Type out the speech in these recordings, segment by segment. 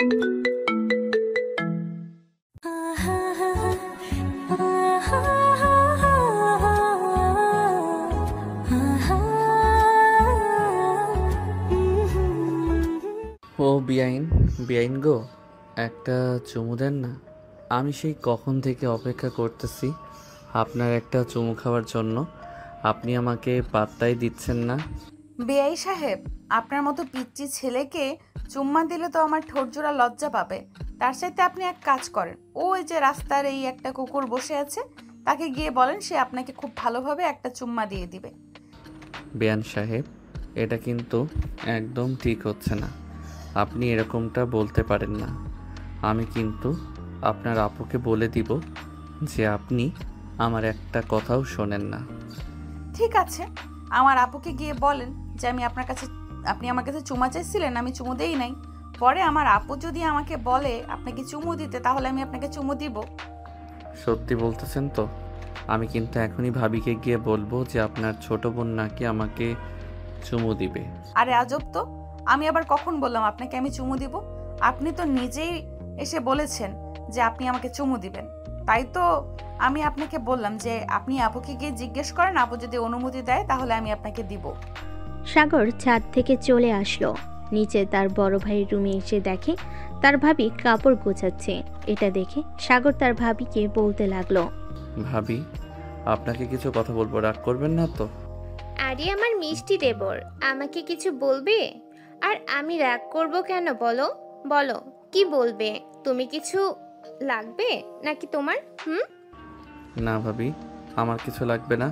ও বিআইন, বিআইন গো, একটা চুমু দেন না। আমি সেই কখন থেকে অপেক্ষা করতেছি আপনার একটা চুমু খাওয়ার জন্য। আপনি আমাকে পাত্তাই দিচ্ছেন না। বেআই সাহেব, আপনার মতো পিচ্চি ছেলেকে চুম্মা দিলে তো আমার ঠোঁটজোড়া লজ্জা পাবে। তার সাথে আপনি এক কাজ করেন, ওই যে রাস্তার এই একটা কুকুর বসে আছে, তাকে গিয়ে বলেন সে আপনাকে খুব ভালোভাবে একটা চুম্মা দিয়ে দিবে। বেয়ান সাহেব, এটা কিন্তু একদম ঠিক হচ্ছে না। আপনি এরকমটা বলতে পারেন না। আমি কিন্তু আপনার আপুকে বলে দিব যে আপনি আমার একটা কথাও শোনেন না। ঠিক আছে, আমার আপুকে গিয়ে বলেন যে আপনি আমার কাছে চুমা চাইছিলেন, আমি চুমু দেই নাই। পরে আমার আপু যদি আমাকে বলে আপনাকে চুমু দিতে, তাহলে আমি আপনাকে চুমু দিব। সত্যি বলতেছেন তো? আমি কিন্তু এখনই ভাবিকে গিয়ে বলবো যে আপনার ছোট বোন নাকি আমাকে চুমু দিবে। আরে আজব তো, আমি আবার কখন বললাম আপনাকে আমি চুমু দিব? আপনি তো নিজেই এসে বলেছেন যে আপনি আমাকে চুমু দিবেন। তাই তো আমি আপনাকে বললাম যে আপনি আপুকে গিয়ে জিজ্ঞেস করেন, আপু যদি অনুমতি দেয় তাহলে আমি আপনাকে দিব। সাগর ছাদ থেকে চলে আসলো নিচে। তার বড় ভাইয়ের রুমে এসে দেখে তার ভাবি কাপড় গোছাচ্ছে। এটা দেখে সাগর তার ভাবিকে বলতে লাগলো, ভাবি, আপনাকে কিছু কথা বলবো, রাগ করবেন না তো? আরে আমার মিষ্টি দেবর, আমাকে কিছু বলবে? আর আমি রাগ করব কেন বলো? বলো কি বলবে? তুমি কিছু লাগবে নাকি তোমার? না ভাবি, আমার কিছু লাগবে না।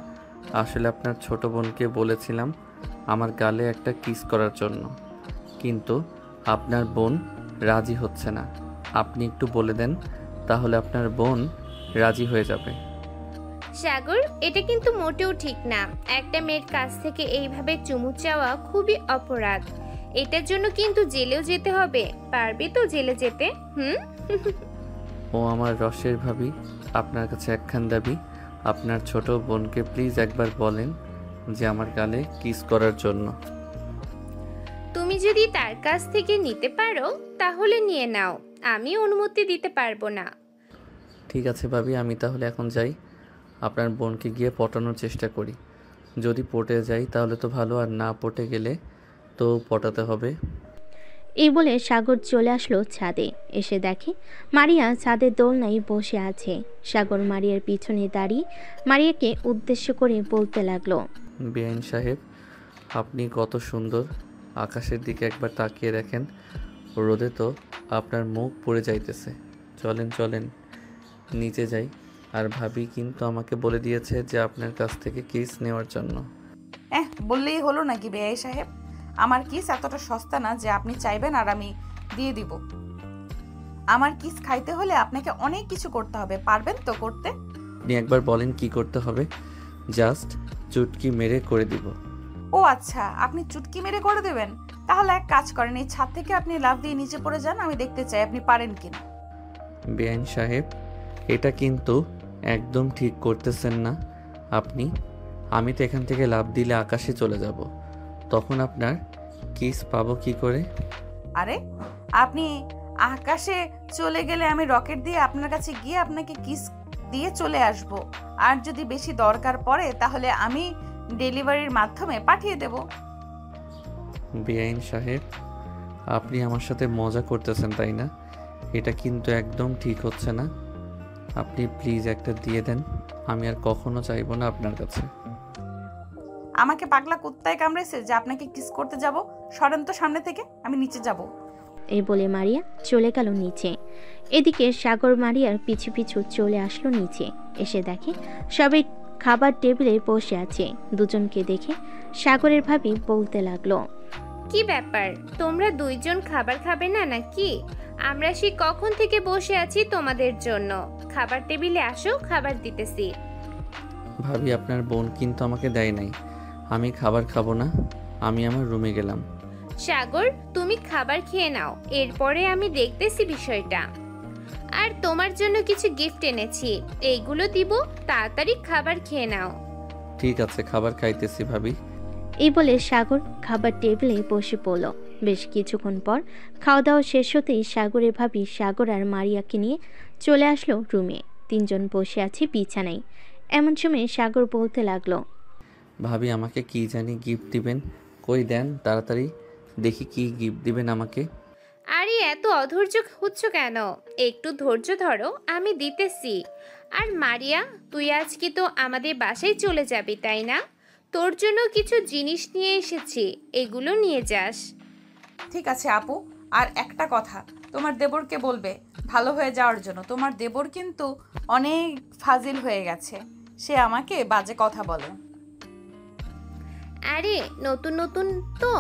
আসলে আপনার ছোট বোনকে বলেছিলাম আমার গালে একটা কিস করার জন্য, কিন্তু আপনার বোন রাজি হচ্ছে না। আপনি একটু বলে দেন, তাহলে আপনার বোন রাজি হয়ে যাবে। সাগর, এটা কিন্তু মোটেও ঠিক না। একটা মেয়ের কাছ থেকে এইভাবে চুমু চাওয়া খুবই অপরাধ। এটার জন্য কিন্তু জেলেও যেতে হবে। পারবে তো জেলে যেতে? ও আমার রসের ভাবি, আপনার কাছে একখান দাবি। আপনার ছোট বোনকে প্লিজ একবার বলেন যে আমার গালে কিস করার জন্য। তুমি যদি তার কাছ থেকে নিতে পারো তাহলে নিয়ে নাও, আমি অনুমতি দিতে পারবো না। ঠিক আছে ভাবি, আমি তাহলে এখন যাই। আপনার বোনকে গিয়ে পটানোর চেষ্টা করি। যদি পটে যাই তাহলে তো ভালো, আর না পটে গেলে তো পটাতে হবে। এই বলে সাগর চলে আসলো ছাদে। এসে দেখে মারিয়া ছাদের দোলনায় বসে আছে। সাগর মারিয়ার পিছনে দাঁড়িয়ে মারিয়াকে উদ্দেশ্য করে বলতে লাগলো, বেআইন সাহেব, আপনি কত সুন্দর। আকাশের দিকে একবার তাকিয়ে দেখেন, রোদে তো আপনার মুখ পড়ে যাইতেছে। চলেন চলেন, নিচে যাই। আর ভাবি কিন্তু আমাকে বলে দিয়েছে যে আপনার কাছ থেকে কিস নেওয়ার জন্য। বললেই হলো নাকি বেআই সাহেব? আমার কিস এতটা সস্তা না যে আপনি চাইবেন আর আমি দিয়ে দিব। আমার কিস খাইতে হলে আপনাকে অনেক কিছু করতে হবে, পারবেন তো করতে? আপনি একবার বলেন কি করতে হবে, জাস্ট চুটকি মেরে করে দিব। ও আচ্ছা, আপনি চুটকি মেরে করে দেবেন? তাহলে এক কাজ করেন, এই ছাদ থেকে আপনি লাফ দিয়ে নিচে পড়ে যান, আমি দেখতে চাই আপনি পারেন কিনা। বেআইন সাহেব, এটা কিন্তু একদম ঠিক করতেছেন না আপনি। আমি তো এখান থেকে লাফ দিলে আকাশে চলে যাব, তখন আপনার কিস পাবো কি করে? আরে, আপনি আকাশে চলে গেলে আমি রকেট দিয়ে আপনার কাছে গিয়ে আপনাকে কিস দিয়ে চলে আসব। আর যদি বেশি দরকার পড়ে তাহলে আমি ডেলিভারির মাধ্যমে পাঠিয়ে দেব। বেআইন সাহেব, আপনি আমার সাথে মজা করতেছেন তাই না? এটা কিন্তু একদম ঠিক হচ্ছে না। আপনি প্লিজ একটা দিয়ে দেন, আমি আর কখনো চাইবো না আপনার কাছে। আমাকে পাগলা কুত্তায় কামড়েছে যে আপনাকে কিস করতে যাব? সরেন তো সামনে থেকে, আমি নিচে যাব। এই বলে মারিয়া চলে গেল নিচে। এদিকে সাগর মারিয়ার পিছু পিছু চলে আসলো নিচে। এসে দেখে সবাই খাবার টেবিলে বসে আছে। দুজনকে দেখে সাগরের ভাবি বলতে লাগলো, কি ব্যাপার, তোমরা দুইজন খাবার খাবে না নাকি? আমরা সেই কখন থেকে বসে আছি তোমাদের জন্য। খাবার টেবিলে আসো, খাবার দিতেছি। ভাবি, আপনার বোন কিন্তু আমাকে দেয় নাই। আমি খাবার খাবো না, আমি আমার রুমে গেলাম। সাগর, তুমি খাবার খেয়ে নাও, এরপরে আমি দেখতেছি বিষয়টা। আর তোমার জন্য কিছু গিফট এনেছি, এইগুলো দিব, তাড়াতাড়ি খাবার খেয়ে নাও। ঠিক আছে, খাবার খাইতেছি ভাবি। এই বলে সাগর খাবার টেবিলে বসে পড়ল। বেশ কিছুক্ষণ পর খাওয়া দাওয়া শেষ হতেই সাগরের ভাবি সাগর আর মারিয়াকে নিয়ে চলে আসলো রুমে। তিনজন বসে আছে বিছানায়। এমন সময় সাগর বলতে লাগলো, ভাবি আমাকে কি জানি গিফট দিবেন, কই দেন তাড়াতাড়ি দেখি কি গিফট দিবেন আমাকে। আরে এত অধৈর্য হচ্ছ কেন? একটু ধৈর্য ধরো, আমি দিতেছি। আর মারিয়া, তুই আজকে তো আমাদের বাসায় চলে যাবি তাই না? তোর জন্য কিছু জিনিস নিয়ে এসেছি, এগুলো নিয়ে যাস। ঠিক আছে আপু, আর একটা কথা, তোমার দেবরকে বলবে ভালো হয়ে যাওয়ার জন্য। তোমার দেবর কিন্তু অনেক ফাজিল হয়ে গেছে, সে আমাকে বাজে কথা বলে। আরে নতুন নতুন তো,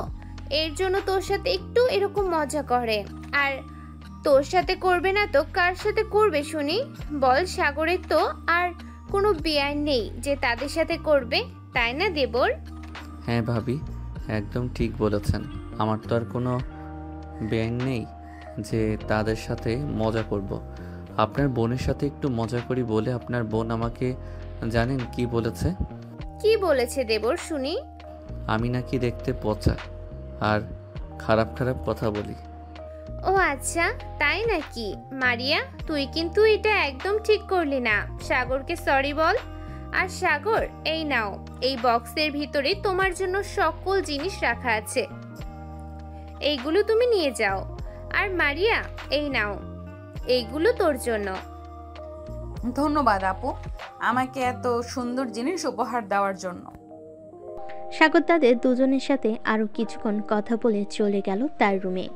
এর জন্য তোর সাথে একটু এরকম মজা করে। আর তোর সাথে করবে না তো কার সাথে করবে শুনি? বল, সাগরের তো আর কোনো বেআইন নেই যে তাদের সাথে করবে, তাই না দেবর? হ্যাঁ ভাবি, একদম ঠিক বলেছেন। আমার তো আর কোনো ব্যাং নেই যে তাদের সাথে মজা করব। আপনার বোনের সাথে একটু মজা করি বলে আপনার বোন আমাকে জানেন কি বলেছে? কি বলেছে দেবর শুনি? আমি নাকি দেখতে পচা আর খারাপ খারাপ কথা বলি। ও আচ্ছা, তাই নাকি? মারিয়া, তুই কিন্তু এটা একদম ঠিক করলি না। সাগরকে সরি বল। আর সাগর, এই নাও, এই বক্সের ভিতরে তোমার জন্য সকল জিনিস রাখা আছে, এইগুলো তুমি নিয়ে যাও। আর মারিয়া, এই নাও, এইগুলো তোর জন্য। ধন্যবাদ আপু, আমাকে এত সুন্দর জিনিস উপহার দেওয়ার জন্য। সাগর তাদের দুজনের সাথে আরও কিছুক্ষণ কথা বলে চলে গেল তার রুমে।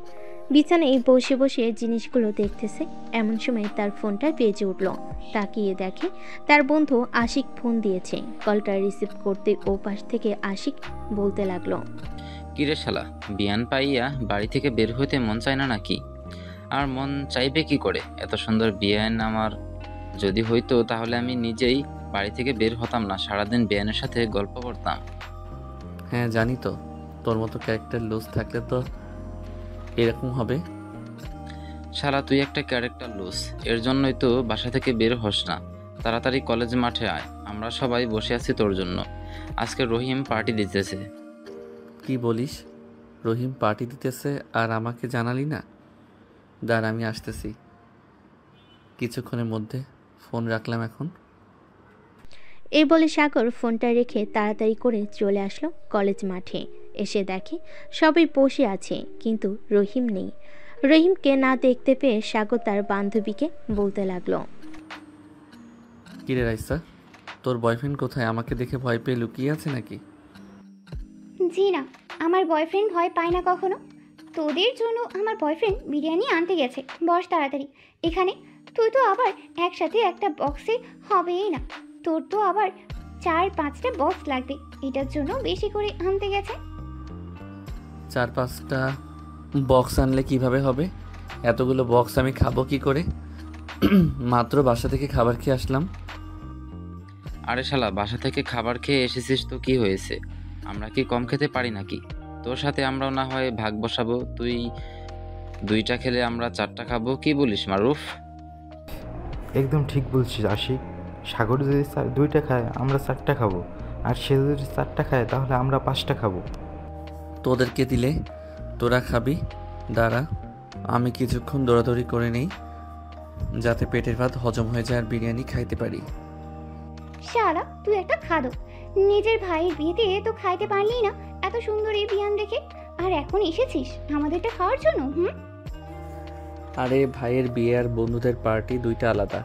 বিছানায় বসে বসে জিনিসগুলো দেখতেছে, এমন সময় তার ফোনটা বেজে উঠল। তাকিয়ে দেখে তার বন্ধু আশিক ফোন দিয়েছে। কলটা রিসিভ করতে ও পাশ থেকে আশিক বলতে লাগলো, কিরে শালা, বিয়ান পাইয়া বাড়ি থেকে বের হইতে মন চায় না নাকি? আর মন চাইবে কি করে? এত সুন্দর বিয়ান আমার যদি হইতো তাহলে আমি নিজেই বাড়ি থেকে বের হতাম না, সারাদিন বিয়ানের সাথে গল্প করতাম। হ্যাঁ জানি তো, তোর মতো ক্যারেক্টার লুজ থাকলে তো এরকম হবে। শালা তুই একটা ক্যারেক্টার লুজ, এর জন্যই তো বাসা থেকে বের হস না। তাড়াতাড়ি কলেজ মাঠে আয়, আমরা সবাই বসে আছি তোর জন্য। আজকে রহিম পার্টি দিতেছে। কি বলিস? রহিম পার্টি দিতেছে আর আমাকে জানালি না? দাঁড়া আমি আসতেছি। কিছুক্ষণের মধ্যে ফোন রাখলাম এখন। এই বলে সাগর ফোনটা রেখে তাড়াতাড়ি করে চলে আসলো কলেজ মাঠে। এসে দেখে সবাই বসে আছে, কিন্তু রহিম নেই। রহিমকে না দেখতে পেয়ে সাগর তার বান্ধবীকে বলতে লাগলো, কিরে রাইসা, তোর বয়ফ্রেন্ড কোথায়? আমাকে দেখে ভয় পেয়ে লুকিয়ে আছে নাকি? জি না, আমার বয়ফ্রেন্ড ভয় পায় না কখনো। তোদের জন্য আমার বয়ফ্রেন্ড বিরিয়ানি আনতে গেছে। বস তাড়াতাড়ি এখানে। তুই তো আবার একসাথে একটা বক্সে হবেই না, তোর তো আবার 4-5টা বক্স লাগবে, এটার জন্য বেশি করে আনতে গেছে। 4-5টা বক্স আনলে কিভাবে হবে? এতগুলো বক্স আমি খাবো কি করে? মাত্র বাসা থেকে খাবার খেয়ে আসলাম। আরে শালা, বাসা থেকে খাবার খেয়ে এসেছিস তো কি হয়েছে? আমরা কি কম খেতে পারি নাকি? তোর সাথে আমরাও না হয় ভাগ বসাবো, তুই 2টা খেলে আমরা 4টা খাবো, কি বলিস মারুফ? একদম ঠিক বলছিস আশিক। সাগর যদি 2টা খায় আমরা 4টা খাবো, আর সে যদি 4টা খায় তাহলে আমরা 5টা খাবো। তোদেরকে দিলে তোরা খাবি। দাঁড়া, আমি কিছুক্ষণ দৌড়াদৌড়ি করে নেই যাতে পেটের ভাত হজম হয়ে যায় আর বিরিয়ানি খাইতে পারি। শালা তুই একটা খাদক, নিজের ভাইয়ের বিয়েতে তো খাইতে পারলি না এত সুন্দর এই বিয়ান দেখে, আর এখন এসেছিস আমাদেরটা খাওয়ার জন্য? আরে ভাইয়ের বিয়ে আর বন্ধুদের পার্টি দুইটা আলাদা।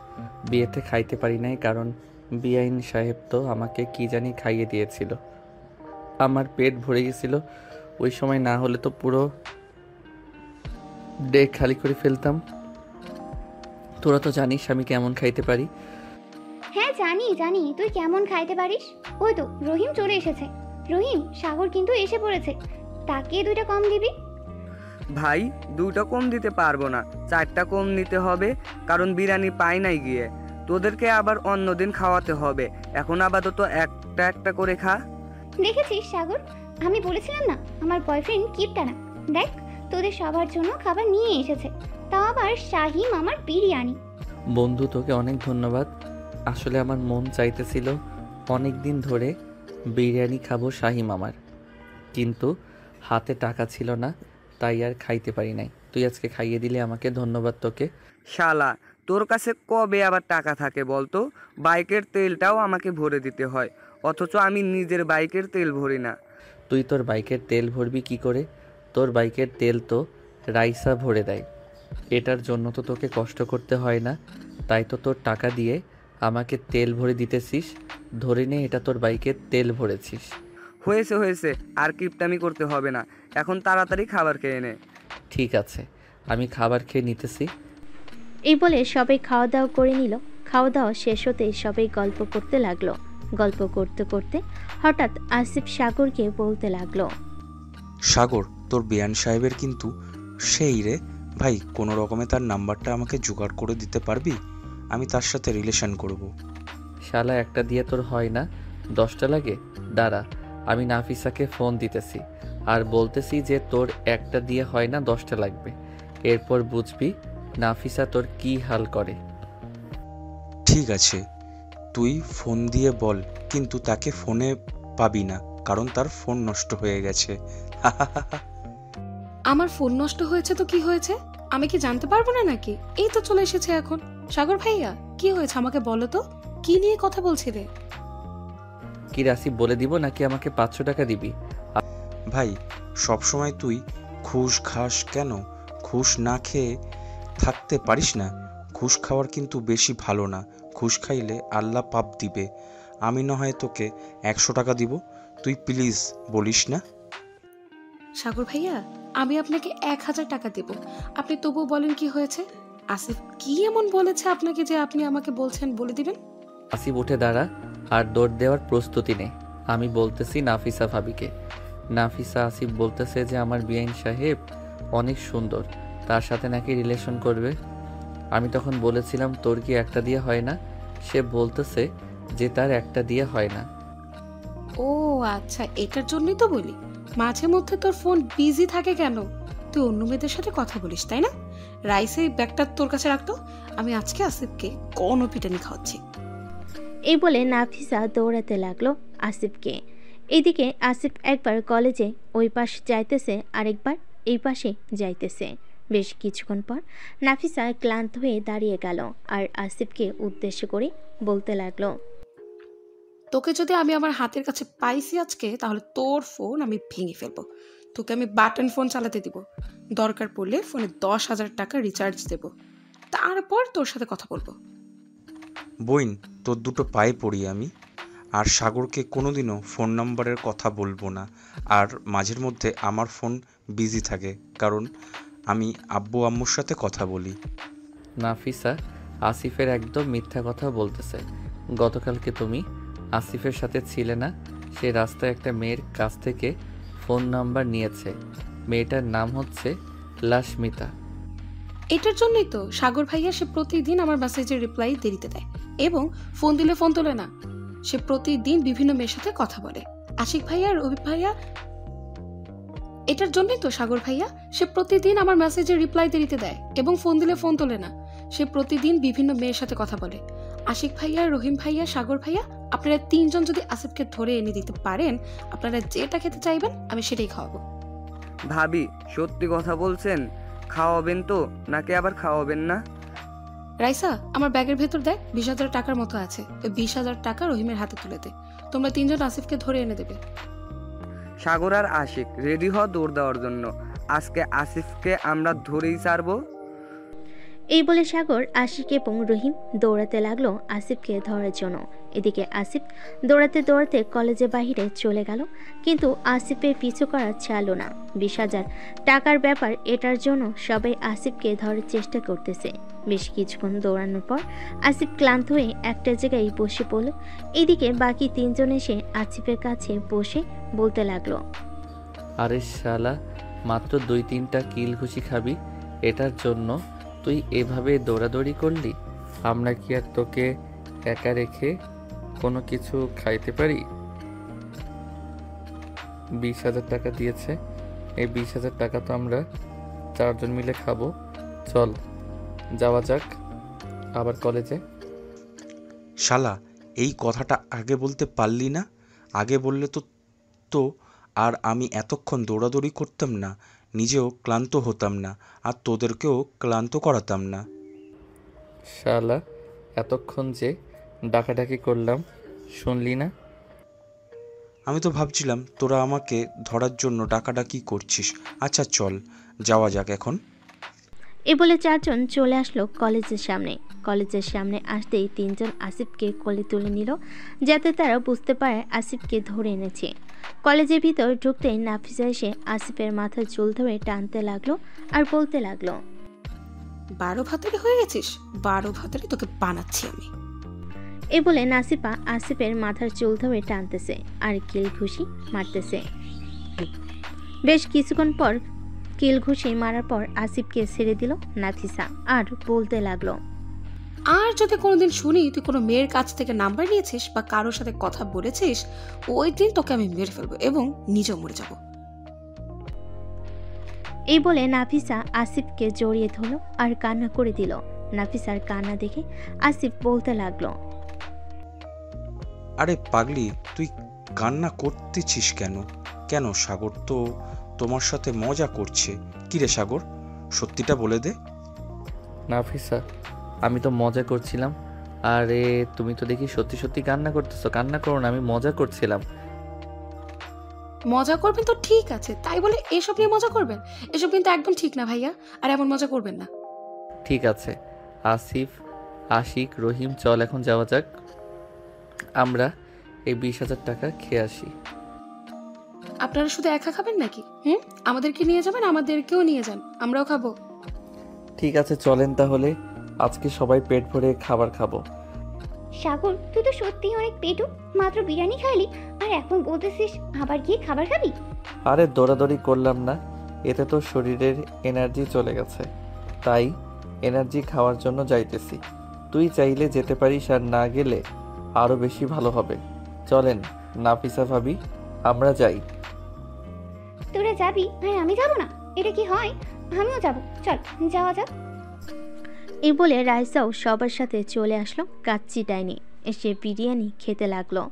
বিয়েতে খাইতে পারি নাই কারণ বিআইন সাহেব তো আমাকে কি জানি খাইয়ে দিয়েছিল। আমার পেট ভরে গেছিল। ওই সময় না হলে তো পুরো ডে খালি করে ফেলতাম। তোরা তো জানিস আমি কেমন খাইতে পারি। হ্যাঁ জানি জানি তুই কেমন খাইতে পারিস। ওই তো রহিম চলে এসেছে। রহিম, সাগর কিন্তু এসে পড়েছে, তাকে 2টা কম দিবি। ভাই 2টা কম দিতে পারবো না, 4টা কম নিতে হবে, কারণ বিরিয়ানি পাই নাই গিয়ে। তোদেরকে আবার অন্যদিন খাওয়াতে হবে, এখন আপাতত একটা একটা করে খা। দেখেছিস সাগর, আমি বলেছিলাম না আমার বয়ফ্রেন্ড কিপটা না। দেখ তোদের সবার জন্য খাবার নিয়ে এসেছে, তাও আবার শাহি মামার বিরিয়ানি। বন্ধু তোকে অনেক ধন্যবাদ। আসলে আমার মন চাইতেছিল অনেক দিন ধরে বিরিয়ানি খাবো শাহি মামার, কিন্তু হাতে টাকা ছিল না, তাই আর খাইতে পারি নাই। তুই আজকে খাইয়ে দিলে আমাকে, ধন্যবাদ তোকে। শালা, তোর কাছে কবে আবার টাকা থাকে বলতো? বাইকের তেলটাও আমাকে ভরে দিতে হয়, অথচ আমি নিজের বাইকের তেল ভরি না। তুই তোর বাইকের তেল ভরবি কি করে? তোর বাইকের তেল তো রাইসা ভরে দেয়। এটার জন্য তো তোকে কষ্ট করতে হয় না, তাই তো তোর টাকা দিয়ে আমাকে তেল ভরে দিতেছিস। ধরে নে এটা তোর বাইকের তেল ভরেছিস। হয়েছে হয়েছে, আর কিপটামি করতে হবে না, এখন তাড়াতাড়ি খাবার খেয়ে নে। ঠিক আছে, আমি খাবার খেয়ে নিতেছি। এই বলে সবাই খাওয়া দাওয়া করে নিল। খাওয়া দাওয়া শেষ হতেই সবাই গল্প করতে লাগলো। গল্প করতে করতে হঠাৎ আসিফ সাগরকে বলতে লাগলো, সাগর, তোর বিয়ান সাহেবের কিন্তু সেই রে ভাই, কোনো রকমে তার নাম্বারটা আমাকে জোগাড় করে দিতে পারবি? আমি তার সাথে রিলেশন করব। শালা, একটা দিয়ে তোর হয় না, 10টা লাগে। দাঁড়া, আমি নাফিসাকে ফোন দিতেছি আর বলতেছি যে তোর একটা দিয়ে হয় না, 10টা লাগবে। এরপর বুঝবি নাফিসা তোর কি হাল করে। ঠিক আছে, তুই ফোন দিয়ে বল, কিন্তু তাকে ফোনে পাবি না, কারণ তার ফোন নষ্ট হয়ে গেছে। আমার ফোন নষ্ট হয়েছে তো কি হয়েছে? আমি কি জানতে পারবো না নাকি? এই তো চলে এসেছে এখন। সাগর ভাইয়া, কি হয়েছে আমাকে বলো তো, কি নিয়ে কথা বলছিলে? কি রাসি বলে দিব নাকি আমাকে 500 টাকা দিবি? ভাই, সবসময় তুই ঘুষ খাস কেন? ঘুষ না খেয়ে থাকতে পারিস না? ঘুষ খাওয়ার কিন্তু বেশি ভালো না। ঘুষ খাইলে আল্লাহ পাপ দিবে। আমি না হয় তোকে 100 টাকা দিব, তুই প্লিজ বলিস না। সাগর ভাইয়া, আমি আপনাকে 1000 টাকা দেব, আপনি তবুও বলেন কি হয়েছে? আসিফ কি এমন বলেছে আপনাকে যে আপনি আমাকে বলছেন বলে দিবেন? আসিফ উঠে দাঁড়া আর দৌড় দেওয়ার প্রস্তুতি নে। আমি বলতেছি নাফিসা ভাবিকে। নাফিসা আসিফ বলতেছে যে আমার বিআইন সাহেব অনেক সুন্দর, তার সাথে নাকি রিলেশন করবে। আমি তখন বলেছিলাম তোর কি একটা দিয়ে হয় না? সে বলতেছে যে তার একটা দিয়ে হয় না। ও আচ্ছা, এটার জন্যই তো বলি মাঝে মধ্যে তোর ফোন বিজি থাকে কেন? তুই অন্য মেয়েদের সাথে কথা বলিস তাই না? রাইসে ব্যাগটা তোর কাছে রাখতো, আমি আজকে আসিফকে কোনো পিটানি খাওয়াচ্ছি। এই বলে নাফিসা দৌড়াতে লাগলো আসিফকে। এদিকে আসিফ একবার কলেজে ওই পাশ যাইতেছে, আরেকবার এই পাশে যাইতেছে। বেশ কিছুক্ষণ পর নাফিসা ক্লান্ত হয়ে দাঁড়িয়ে গেল আর আসিফকে উদ্দেশ্য করে বলতে লাগলো, তোকে যদি আমি আমার হাতের কাছে পাইছি আজকে, তাহলে তোর ফোন আমি ভেঙে ফেলবো। তোকে আমি বাটন ফোন চালাতে দিব, দরকার পড়লে ফোনে 10,000 টাকা রিচার্জ দেব, তারপর তোর সাথে কথা বলবো। বইন, তোর দুটো পায়ে পড়ি আমি। আর সাগরকে কোনোদিনও ফোন নাম্বারের কথা বলবো না। আর মাঝের মধ্যে আমার ফোন বিজি থাকে, কারণ আমি আব্বু আম্মুর সাথে কথা বলি। নাফিসা আসিফের একদম মিথ্যা কথা বলতেছে। গতকালকে তুমি আসিফের সাথে ছিলে না? সে রাস্তায় একটা মেয়ের কাছ থেকে ফোন নাম্বার নিয়েছে। মেয়েটার নাম হচ্ছে লাস্মিতা। এটার জন্যই তো সাগর ভাইয়া সে প্রতিদিন আমার মেসেজের রিপ্লাই দেরিতে দেয় এবং ফোন দিলে ফোন তোলে না। সে প্রতিদিন বিভিন্ন মেয়ের সাথে কথা বলে। আশিক ভাইয়া আর অভিক ভাইয়া, এটার জন্যই তো সাগর ভাইয়া সে প্রতিদিন আমার মেসেজের রিপ্লাই দেরিতে দেয় এবং ফোন দিলে ফোন তোলে না। সে প্রতিদিন বিভিন্ন মেয়ের সাথে কথা বলে। আশিক ভাইয়া, রহিম ভাইয়া, সাগর ভাইয়া, আপনারা 3 জন যদি আসিফকে ধরে এনে দিতে পারেন, আপনারা যেটা খেতে চাইবেন আমি সেটাই খাওয়াবো। ভাবি, সত্যি কথা বলছেন? খাওয়াবেন তো নাকি আবার খাওয়াবেন না? রাইসা, আমার ব্যাগের ভেতর দেখ 20,000 টাকার মতো আছে, ওই 20,000 টাকা রহিমের হাতে তুলে দে। তোমরা 3 জন আসিফকে ধরে এনে দেবে। সাগর আর আশিক রেডি হ দৌড় দেওয়ার জন্য। আজকে আসিফকে আমরা ধরেই ছাড়বো। এই বলে সাগর, আশিক এবং রহিম দৌড়াতে লাগলো আসিফকে ধরার জন্য। এদিকে আসিফ দৌড়াতে দৌড়াতে কলেজের বাহিরে চলে গেল, কিন্তু আসিফের পিছু করা চালো না। 20,000 টাকার ব্যাপার, এটার জন্য সবাই আসিফকে ধরার চেষ্টা করতেছে। বেশ কিছুক্ষণ দৌড়ানোর পর আসিফ ক্লান্ত হয়ে একটা জায়গায় বসে পড়ল। এদিকে বাকি 3 জন এসে আসিফের কাছে বসে বলতে লাগলো, আরে শালা, মাত্র 2-3টা কিল ঘুষি খাবি, এটার জন্য তুই এভাবে দৌড়াদৌড়ি করলি? আমরা কি আর তোকে একা রেখে কোনো কিছু খাইতে পারি? 20,000 টাকা দিয়েছে, এই 20,000 টাকা তো আমরা 4 জন মিলে খাবো। চল যাওয়া যাক আবার কলেজে। শালা, এই কথাটা আগে বলতে পারলি না? আগে বললে তো তো আর আমি এতক্ষণ দৌড়াদৌড়ি করতাম না। নিজেও ক্লান্ত হতাম না আর তোদেরকেও ক্লান্ত করাতাম না। শালা, এতক্ষণ যে ডাকাডাকি করলাম শুনলি না? আমি তো ভাবছিলাম তোরা আমাকে ধরার জন্য ডাকাডাকি করছিস। আচ্ছা চল যাওয়া যাক এখন। এ বলে চারজন চলে আসলো কলেজের সামনে। কলেজের সামনে আসতেই তিনজন আসিফকে কোলে তুলে নিল, যাতে তারা বুঝতে পারে আসিফকে ধরে এনেছে। কলেজের ভিতর ঢুকতেই নাফিসা এসে আসিফের মাথার চুল ধরে টানতে লাগলো আর বলতে লাগলো, 12 ভাতারি হয়ে গেছিস, 12 ভাতারি তোকে বানাচ্ছি আমি। এ বলে নাসিফা আসিফের মাথার চুল ধরে টানতেছে আর কিল ঘুষি মারতেছে। বেশ কিছুক্ষণ পর কিল ঘুষি মারার পর আসিফকে ছেড়ে দিল নাফিসা আর বলতে লাগলো, আর যদি কোনোদিন শুনি তুই কোনো মেয়ের কাছ থেকে নাম্বার নিয়েছিস বা কারোর সাথে কথা বলেছিস, ওই দিন তোকে আমি মেরে ফেলবো এবং নিজেও মরে যাব। এই বলে নাফিসা আসিফকে জড়িয়ে ধরল আর কান্না করে দিল। নাফিসার কান্না দেখে আসিফ বলতে লাগলো, আরে পাগলি, তুই কান্না করতেছিস কেন? কেন, সাগর তো তোমার সাথে মজা করছে। কি রে সাগর, সত্যিটা বলে দে। নাফিসা, আমি তো মজা করছিলাম। আরে তুমি তো দেখি সত্যি সত্যি কান্না করতেছো। কান্না করো না, আমি মজা করছিলাম। মজা করবেন তো ঠিক আছে, তাই বলে এসব নিয়ে মজা করবেন? এসব কিন্তু একদম ঠিক না ভাইয়া, আর এমন মজা করবেন না। ঠিক আছে আসিফ, আশিক, রহিম, চল এখন যাওয়া যাক। আমরা এই 20,000 টাকা খেয়ে আসি। আপনারা শুধু একা খাবেন নাকি? আমাদেরকে নিয়ে যাবেন, আমাদেরকেও নিয়ে যান, আমরাও খাবো। ঠিক আছে চলেন তাহলে, আজকে সবাই পেট ভরে খাবার খাবো। সাগর, তুই তো সত্যিই অনেক পেটু। মাত্র বিরিয়ানি খাইলি আর এখন বলতেছিস আবার গিয়ে খাবার খাবি? আরে দৌড়াদৌড়ি করলাম না, এতে তো শরীরের এনার্জি চলে গেছে, তাই এনার্জি খাওয়ার জন্য যাইতেছি। তুই চাইলে যেতে পারিস, আর না গেলে আরো বেশি ভালো হবে। চলেন নাফিসা ভাবি, আমরা যাই। তোরা যাবি আর আমি যাব না? এটা কি হয়? আমিও যাব, চল যাওয়া যাক। এই বলে রাইসাও সবার সাথে চলে আসলো কাচ্চি ডাইনে, এসে বিরিয়ানি খেতে লাগলো।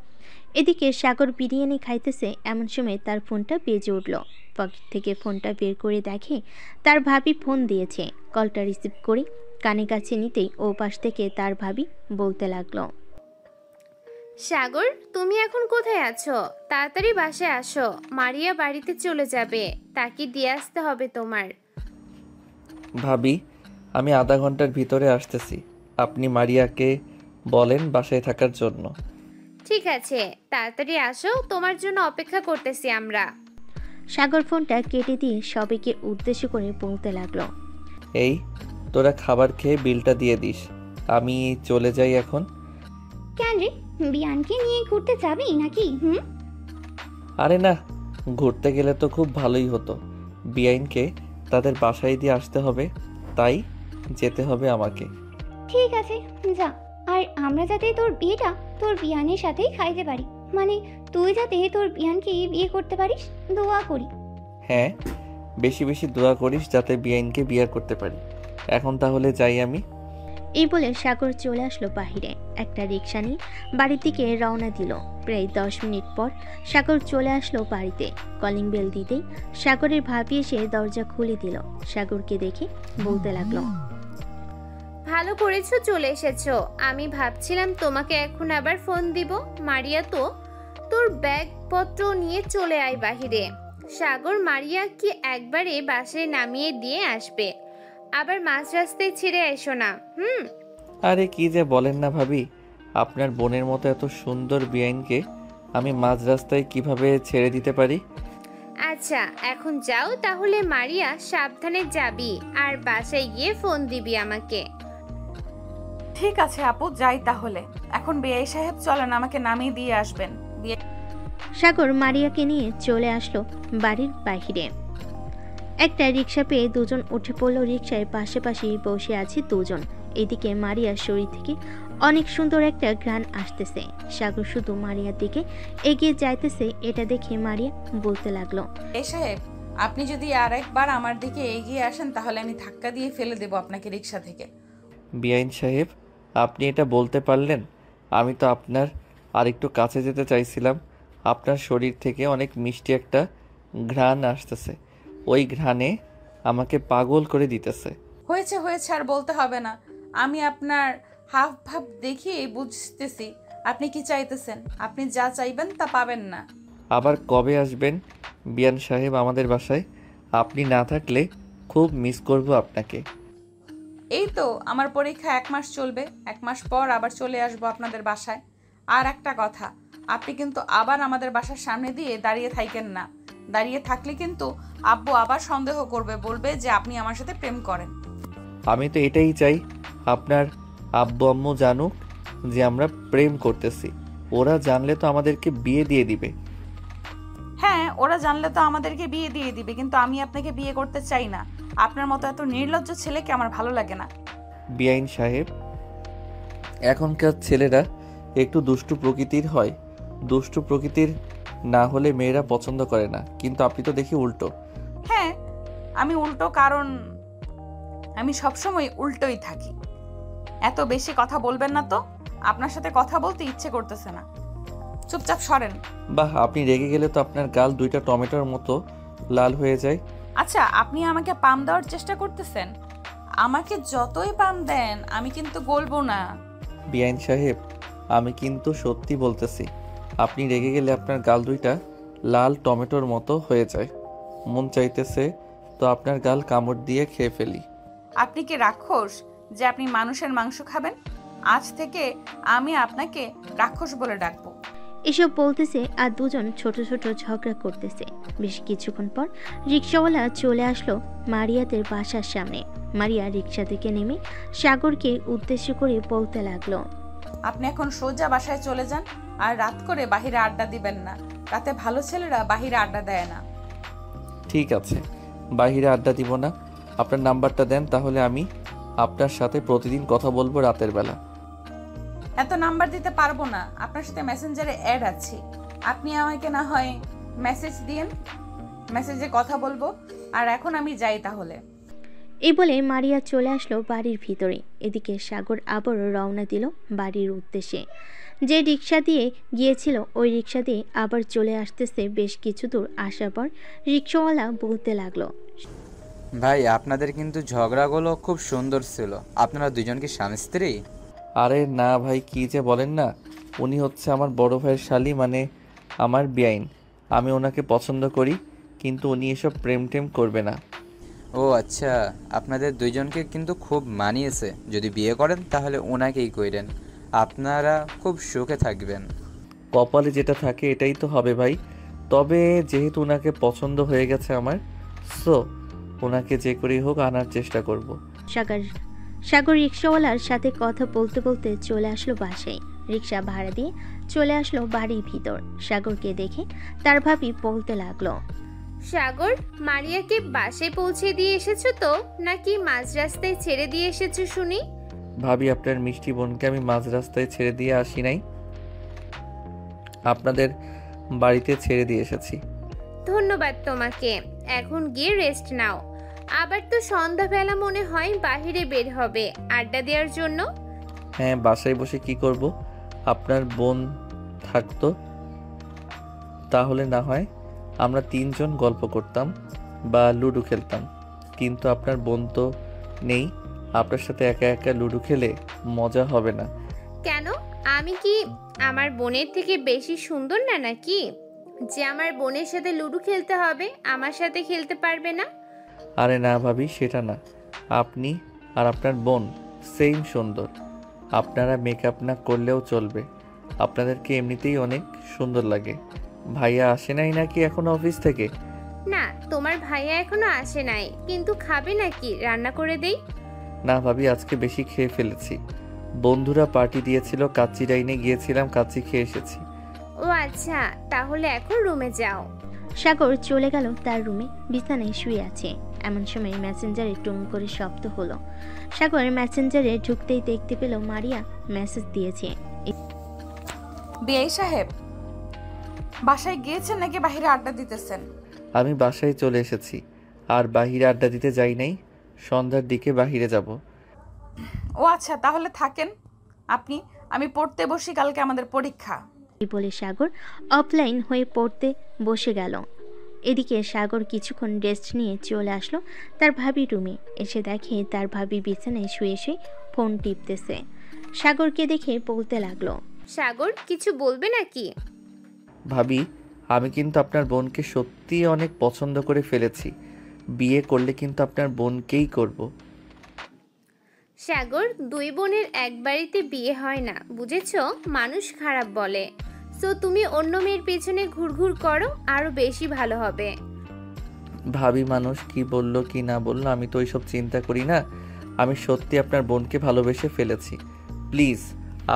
এদিকে সাগর বিরিয়ানি খাইতেছে, এমন সময় তার ফোনটা বেজে উঠল। পকেট থেকে ফোনটা বের করে দেখে তার ভাবি ফোন দিয়েছে। কলটা রিসিভ করে কানে কাছে নিতেই ও পাশ থেকে তার ভাবি বলতে লাগলো, সাগর, তুমি এখন কোথায় আছো? তাড়াতাড়ি বাসায় আসো, মারিয়া বাড়িতে চলে যাবে, তাকে দিয়ে আসতে হবে তোমার। ভাবি, আমি আধা ঘন্টার ভিতরে আসতেছি। আপনি মারিয়াকে বলেন বাসায় থাকার জন্য। ঠিক আছে, তাড়াতাড়ি আসো, তোমার জন্য অপেক্ষা করতেছি আমরা। সাগর ফোনটা কেটে দিয়ে সবাইকে উদ্দেশ্য করে বলতে লাগলো, এই তোরা খাবার খেয়ে বিলটা দিয়ে দিস, আমি চলে যাই এখন। কেন রে, বিয়ানকে নিয়ে ঘুরতে যাবি নাকি? আরে না, ঘুরতে গেলে তো খুব ভালোই হতো। বিআইনকে তাদের বাসায় দিয়ে আসতে হবে, তাই যেতে হবে আমাকে। ঠিক আছে যা, আর আমরা যাতে তোর বিয়েটা তোর বিয়ানের সাথেই খাইতে পারি, মানে তুই যাতে তোর বিয়ানকে বিয়ে করতে পারিস, দোয়া করি। হ্যাঁ, বেশি বেশি দোয়া করিস যাতে বিআইনকে বিয়ে করতে পারি। এখন তাহলে যাই আমি। এই বলে সাগর চলে আসলো বাহিরে। একটা রিক্সা নিয়ে বাড়ির দিকে রওনা দিল। প্রায় 10 মিনিট পর সাগর চলে আসলো বাড়িতে। কলিং বেল দিতেই সাগরের ভাবি এসে দরজা খুলে দিল। সাগরকে দেখে বলতে লাগলো, ভালো করেছো চলে এসেছো। আমি ভাবছিলাম তোমাকে এখন আবার ফোন দিব। মারিয়া তো তোর ব্যাগপত্র নিয়ে চলে আয় বাহিরে। সাগর, মারিয়া কি একবারে বাসায় নামিয়ে দিয়ে আসবে, আবার মাঝ রাস্তায় ছেড়ে এসো না। আরে কি যে বলেন না ভাবি, আপনার বোনের মতো এত সুন্দর বিআইনকে আমি মাঝ রাস্তায় কিভাবে ছেড়ে দিতে পারি? আচ্ছা এখন যাও তাহলে। মারিয়া, সাবধানে যাবি আর বাসায় গিয়ে ফোন দিবি আমাকে। ঠিক আছে আপু, যাই তাহলে। এখন বিআই সাহেব চলেন, আমাকে নামিয়ে দিয়ে আসবেন। সাগর মারিয়াকে নিয়ে চলে আসলো বাড়ির বাহিরে। একটা রিক্সা পেয়ে দুজন উঠে পড়লো রিক্সায়। পাশাপাশি বসে আছে দুজন। এদিকে মারিয়ার শরীর থেকে অনেক সুন্দর একটা ঘ্রাণ আসতেছে। সাগর শুধু মারিয়ার দিকে এগিয়ে যাইতেছে। এটা দেখে মারিয়া বলতে লাগলো, এই সাহেব, আপনি যদি আর একবার আমার দিকে এগিয়ে আসেন তাহলে আমি ধাক্কা দিয়ে ফেলে দেব আপনাকে রিক্সা থেকে। বিআইন সাহেব, আপনি এটা বলতে পারলেন? আমি তো আপনার আরেকটু কাছে যেতে চাইছিলাম। আপনার শরীর থেকে অনেক মিষ্টি একটা ঘ্রাণ আসতেছে। ওই ঘ্রাণে আমাকে পাগল করে দিতেছে। হয়েছে হয়েছে, আর বলতে হবে না। আমি আপনার হাফ ভাব দেখিয়ে বুঝতেছি আপনি কি চাইতেছেন। আপনি যা চাইবেন তা পাবেন না। আবার কবে আসবেন বিয়ান সাহেব আমাদের বাসায়? আপনি না থাকলে খুব মিস করব আপনাকে। এই তো আমার পরীক্ষা 1 মাস চলবে, 1 মাস পর আবার চলে আসবো আপনাদের বাসায়। আর একটা কথা, আপনি কিন্তু আবার আমাদের বাসার সামনে দিয়ে দাঁড়িয়ে থাকেন না। দাঁড়িয়ে থাকলে কিন্তু আব্বু আবার সন্দেহ করবে, বলবে যে আপনি আমার সাথে প্রেম করেন। আমি তো এটাই চাই, আপনার আব্বু আম্মু জানুক যে আমরা প্রেম করতেছি। ওরা জানলে তো আমাদেরকে বিয়ে দিয়ে দিবে। হ্যাঁ, ওরা জানলে তো আমাদেরকে বিয়ে দিয়ে দিবে, কিন্তু আমি আপনাকে বিয়ে করতে চাই না। আপনার মতো এত নির্লজ্জ ছেলেকে আমার ভালো লাগে না। বিআইন সাহেব, এখনকার ছেলেরা একটু দুষ্টু প্রকৃতির হয়। দুষ্টু প্রকৃতির না হলে মেয়েরা পছন্দ করে না, কিন্তু আপনি তো দেখি উল্টো। হ্যাঁ, আমি উল্টো, কারণ আমি সবসময় উল্টোই থাকি। এত বেশি কথা বলবেন না তো, আপনার সাথে কথা বলতে ইচ্ছে করতেছে না। চুপচাপ সরেন। বাহ, আপনি রেগে গেলে তো আপনার গাল 2টা টমেটোর মতো লাল হয়ে যায়। আচ্ছা, আপনি আমাকে পাম দেওয়ার চেষ্টা করতেছেন। আমাকে যতই পাম দেন আমি কিন্তু গলবো না। বিআইন সাহেব, আমি কিন্তু সত্যি বলতেছি, আপনি রেগে গেলে আপনার গাল 2টা লাল টমেটোর মতো হয়ে যায়। মন চাইতেছে তো আপনার গাল কামড় দিয়ে খেয়ে ফেলি। আপনি কি রাক্ষস যে আপনি মানুষের মাংস খাবেন? আজ থেকে আমি আপনাকে রাক্ষস বলে ডাকবো। এসব বলতেছে আর দুজন ছোট ছোট ঝগড়া করতেছে। বেশ কিছুক্ষণ পর রিক্সাওয়ালা চলে আসলো মারিয়াদের বাসার সামনে। মারিয়া রিক্সা থেকে নেমে সাগরকে উদ্দেশ্য করে বলতে লাগলো, আপনি এখন সোজা বাসায় চলে যান, আর রাত করে বাহিরে আড্ডা দিবেন না। রাতে ভালো ছেলেরা বাহিরে আড্ডা দেয় না। ঠিক আছে, বাইরে আড্ডা দিব না। আপনার নাম্বারটা দেন, তাহলে আমি আপনার সাথে প্রতিদিন কথা বলবো রাতের বেলা। এত নাম্বার দিতে পারবো না, আপনার সাথে মেসেঞ্জারে অ্যাড আছে। আপনি আমাকে না হয় মেসেজ দিয়েন, মেসেজে কথা বলবো। আর এখন আমি যাই তাহলে। এই বলে মারিয়া চলে আসলো বাড়ির ভিতরে। এদিকে সাগর আবারও রওনা দিল বাড়ির উদ্দেশ্যে। যে রিক্সা দিয়ে গিয়েছিল ওই রিক্সা দিয়ে আবার চলে আসতেছে। বেশ কিছু দূর আসার পর রিক্সাওয়ালা বলতে লাগলো, ভাই আপনাদের কিন্তু ঝগড়াগুলো খুব সুন্দর ছিল। আপনারা দুজন কি স্বামী স্ত্রী? আরে না ভাই, কি যে বলেন না। উনি হচ্ছে আমার বড় ভাইয়ের শালি, মানে আমার বিআইন। আমি ওনাকে পছন্দ করি, কিন্তু উনি এসব প্রেম টেম করবে না। ও আচ্ছা, আপনাদের দুইজনকে কিন্তু খুব মানিয়েছে। যদি বিয়ে করেন তাহলে ওনাকেই কইরেন, আপনারা খুব সুখে থাকবেন। কপালে যেটা থাকে এটাই তো হবে ভাই। তবে যেহেতু ওনাকে পছন্দ হয়ে গেছে আমার, সো ওনাকে যে করেই হোক আনার চেষ্টা করব। সাগর রিক্সাওয়ালার সাথে কথা বলতে বলতে চলে আসলো বাসায়। রিক্সা ভাড়া দিয়ে চলে আসলো বাড়ির ভিতর। সাগরকে দেখে তার ভাবি বলতে লাগলো, সাগর, মারিয়াকে বাসায় পৌঁছে দিয়ে এসেছো তো, নাকি মাঝ রাস্তায় ছেড়ে দিয়ে এসেছো শুনি? ভাবি, আপনার মিষ্টি বোনকে আমি মাঝ রাস্তায় ছেড়ে দিয়ে আসি নাই, আপনাদের বাড়িতে ছেড়ে দিয়ে এসেছি। ধন্যবাদ তোমাকে। এখন গিয়ে রেস্ট নাও। আবার তো সন্ধ্যাবেলা মনে হয় বাহিরে বের হবে আড্ডা দেওয়ার জন্য। হ্যাঁ, বাসায় বসে কি করব? আপনার বোন থাকতো তাহলে না হয় আমরা 3 জন গল্প করতাম বা লুডো খেলতাম, কিন্তু আপনার বোন তো নেই। আপনার সাথে একা একা লুডো খেলে মজা হবে না। কেন? আমি কি আমার বোনের থেকে বেশি সুন্দর না নাকি, যে আমার বোনের সাথে লুডো খেলতে হবে, আমার সাথে খেলতে পারবে না? আরে না ভাবি, সেটা না। আপনি আর আপনার বোন সেম সুন্দর। আপনারা মেকআপ না করলেও চলবে, আপনাদেরকে এমনিতেই অনেক সুন্দর লাগে। ভাইয়া আসে নাই নাকি এখনো অফিস থেকে? না, তোমার ভাইয়া এখনো আসে নাই। কিন্তু খাবে নাকি রান্না করে দেই? না ভাবি, আজকে বেশি খেয়ে ফেলেছি। বন্ধুরা পার্টি দিয়েছিল, কাচ্চি ডাইনে গিয়েছিলাম, কাচ্চি খেয়ে এসেছি। ও আচ্ছা, তাহলে এখন রুমে যাও। সাগর চলে গেল তার রুমে। বিছানায় শুয়ে আছে। এমন সময় মেসেঞ্জারে টুং করে শব্দ হলো। সাগর মেসেঞ্জারে ঢুকতেই দেখতে পেল মারিয়া মেসেজ দিয়েছে। বিআই সাহেব, বাসায় গিয়েছেন নাকি বাহিরে আড্ডা দিতেছেন? আমি বাসায় চলে এসেছি, আর বাহিরে আড্ডা দিতে যাই নাই। সন্ধ্যার দিকে বাহিরে যাব। ও আচ্ছা, তাহলে থাকেন আপনি। আমি পড়তে বসি, কালকে আমাদের পরীক্ষা। বলে সাগর অফলাইন হয়ে পড়তে বসে গেল। এদিকে সাগর কিছুক্ষণ রেস্ট নিয়ে চলে আসলো তার ভাবির রুমে। এসে দেখে তার ভাবি বিছানায় শুয়ে শুয়ে ফোন টিপতেছে। সাগরকে দেখে বলতে লাগলো, সাগর কিছু বলবে নাকি? ভাবি, আমি কিন্তু আপনার বোনকে সত্যিই অনেক পছন্দ করে ফেলেছি। বিয়ে করলে কিন্তু আপনার বোনকেই করব। সাগর, দুই বোনের এক বাড়িতে বিয়ে হয় না, বুঝেছো? মানুষ খারাপ বলে। সো তুমি অন্য মেয়ের পেছনে ঘুরঘুর করো, আরো বেশি ভালো হবে। ভাবি, মানুষ কি বললো কি না বললো আমি তো ওইসব চিন্তা করি না। আমি সত্যি আপনার বোনকে ভালোবেসে ফেলেছি। প্লিজ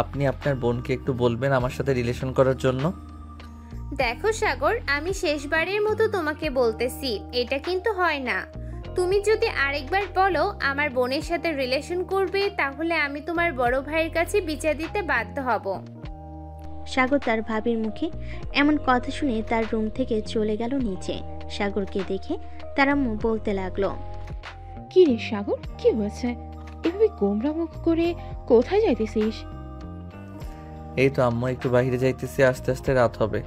আপনি আপনার বোনকে একটু বলবেন আমার সাথে রিলেশন করার জন্য। দেখো সাগর, আমি শেষবারের মতো তোমাকে বলতেছি, এটা কিন্তু হয় না। তুমি যদি আরেকবার বলো আমার বোনের সাথে রিলেশন করবে, তাহলে আমি তোমার বড় ভাইয়ের কাছে বিচার দিতে বাধ্য হব। সাগর তার ভাবির মুখে এমন কথা শুনে তার রুম থেকে চলে গেল নিচে। সাগরকে দেখে তার আম্মু বলতে লাগলো, কি রে সাগর, কি হয়েছে? এভাবে গোমরা মুখ করে কোথায় যাইতেছিস? এই তো আম্মু, একটু বাইরে যাইতেছি, আস্তে আস্তে রাত হবে।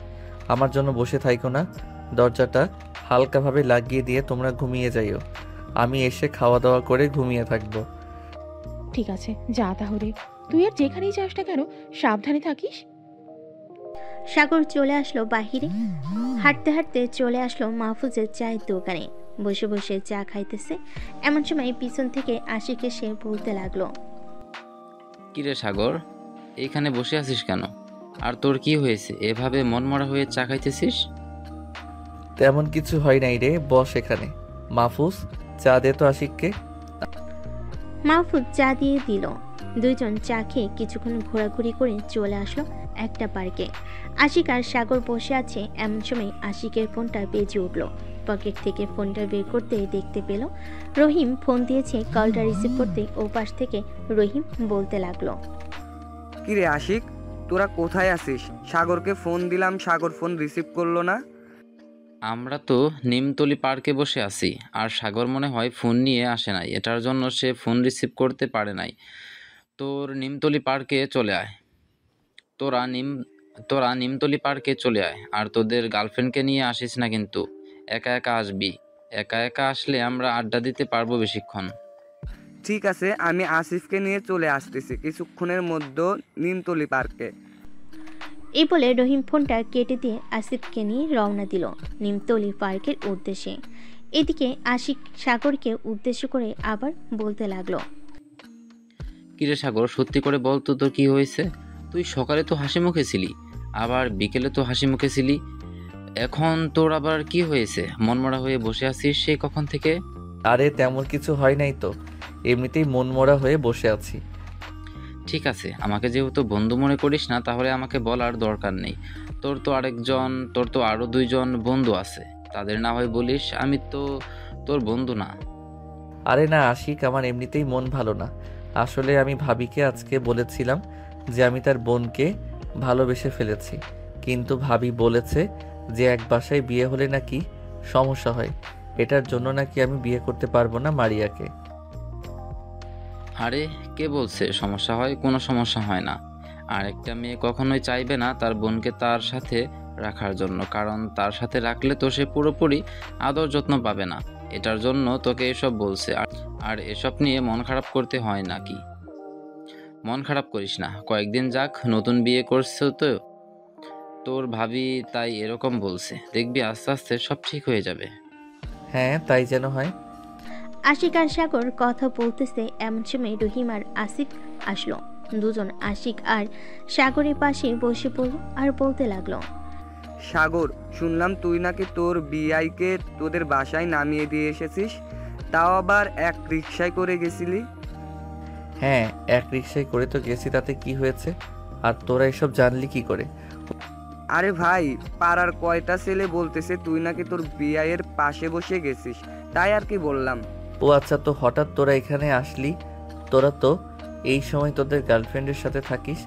আমার জন্য বসে থাইকো না, দরজাটা হালকাভাবে লাগিয়ে দিয়ে তোমরা ঘুমিয়ে যাইও। আমি এসে খাওয়া দাওয়া করে ঘুমিয়ে থাকবো। ঠিক আছে, যা তাহলে। তুই আর যেখানেই যাস না কেন সাবধানে থাকিস। সাগর চলে আসলো বাহিরে। হাঁটতে হাঁটতে চলে আসলো মাহফুজের চায়ের দোকানে। বসে বসে চা খাইতেছে। এমন সময় পিছন থেকে আশিক এসে বলতে লাগলো, কিরে সাগর, এইখানে বসে আছিস কেন? আর তোর কি হয়েছে, এভাবে মনমরা হয়ে চা খাইতেছিস? তেমন কিছু হয় নাই রে, বস এখানে। মাহফুজ, চা দে তো আশিককে। মাহফুজ চা দিয়ে দিল। দুইজন চা খেয়ে কিছুক্ষণ ঘোরাঘুরি করে চলে আসলো একটা পার্কে। আশিক আর সাগর বসে আছে। এমন সময় আশিকের ফোনটা বেজে উঠলো। পকেট থেকে ফোনটা বের করতে দেখতে পেল রহিম ফোন দিয়েছে। কলটা রিসিভ করতে ও পাশ থেকে রহিম বলতে লাগলো, কিরে আশিক, তোরা কোথায় আছিস? সাগরকে ফোন দিলাম, সাগর ফোন রিসিভ করলো না। আমরা তো নিমতলি পার্কে বসে আছি, আর সাগর মনে হয় ফোন নিয়ে আসে নাই, এটার জন্য সে ফোন রিসিভ করতে পারে নাই। তোর নিমতলি পার্কে চলে আয়, তোরা নিমতলি পার্কে চলে আয়, আর তোদের গার্লফ্রেন্ডকে নিয়ে আসিস না কিন্তু। একা একা আসবি, একা একা আসলে আমরা আড্ডা দিতে পারবো বেশিক্ষণ। ঠিক আছে, আমি আসিফকে নিয়ে চলে আসতেছি কিছুক্ষণের মধ্যে নিমতলি পার্কে। এই বলে রহিম ফোনটা কেটে দিয়ে আসিফকে নিয়ে রওনা দিল নিমতলি পার্কের উদ্দেশ্যে। এদিকে আশিক সাগরকে উদ্দেশ্য করে আবার বলতে লাগলো, কিরে সাগর, সত্যি করে বল তো, তোর কি হয়েছে? তুই সকালে তো হাসি মুখে ছিলি, আবার বিকেলে তো হাসি মুখে ছিলি, এখন তোর আবার কি হয়েছে? মনমরা হয়ে বসে আছিস সেই কখন থেকে? আরে তেমন কিছু হয় নাই তো, এমনিতেই মনমরা হয়ে বসে আছি। ঠিক আছে, আমাকে যেহেতু বন্ধু মনে করিস না, তাহলে আমাকে বলার দরকার নেই। তোর তো আরো দুইজন বন্ধু আছে, তাদের না হয় বলিস, আমি তো তোর বন্ধু না। আরে না আশিক, আমার এমনিতেই মন ভালো না। আসলে আমি ভাবিকে আজকে বলেছিলাম যে আমি তার বোনকে ভালোবেসে ফেলেছি, কিন্তু ভাবি বলেছে যে এক বাসায় বিয়ে হলে নাকি সমস্যা হয়, এটার জন্য নাকি আমি বিয়ে করতে পারবো না মারিয়াকে। আরে কে বলছে সমস্যা হয়? কোনো সমস্যা হয় না। আর একটা মেয়ে কখনোই চাইবে না তার বোনকে তার সাথে রাখার জন্য, কারণ তার সাথে রাখলে তো সে পুরোপুরি আদর যত্ন পাবে না। এটার জন্য তোকে এসব বলছে। আর এসব নিয়ে মন খারাপ করতে হয় নাকি? মন খারাপ করিস না, কয়েকদিন যাক, নতুন বিয়ে করছো তো তোর ভাবি, তাই এরকম বলছে। দেখবি আস্তে আস্তে সব ঠিক হয়ে যাবে। হ্যাঁ, তাই যেন হয়। আশিক আর সাগর কথা বলতেছে। এমন সময় রহিম আর আসিফ আসলো। দুজন আশিক আর সাগরের পাশে বসে পড়ল আর বলতে লাগলো, সাগর, শুনলাম তুই নাকি তোর বিআইকে তোদের বাসায় নামিয়ে দিয়ে এসেছিস, তাও আবার এক রিকশায় করে গেছিলি। হ্যাঁ, এক রিক্সায় করে তো গেছি, তাতে কি হয়েছে? আর তোরা এসব জানলি কি করে? আরে ভাই, পাড়ার কয়টা ছেলে বলতেছে তুই নাকি তোর বিআইয়ের পাশে বসে গেছিস, তাই আর কি বললাম। ও আচ্ছা, তো হঠাৎ তোরা এখানে আসলি? তোরা তো এই সময় তোদের গার্লফ্রেন্ডের সাথে থাকিস,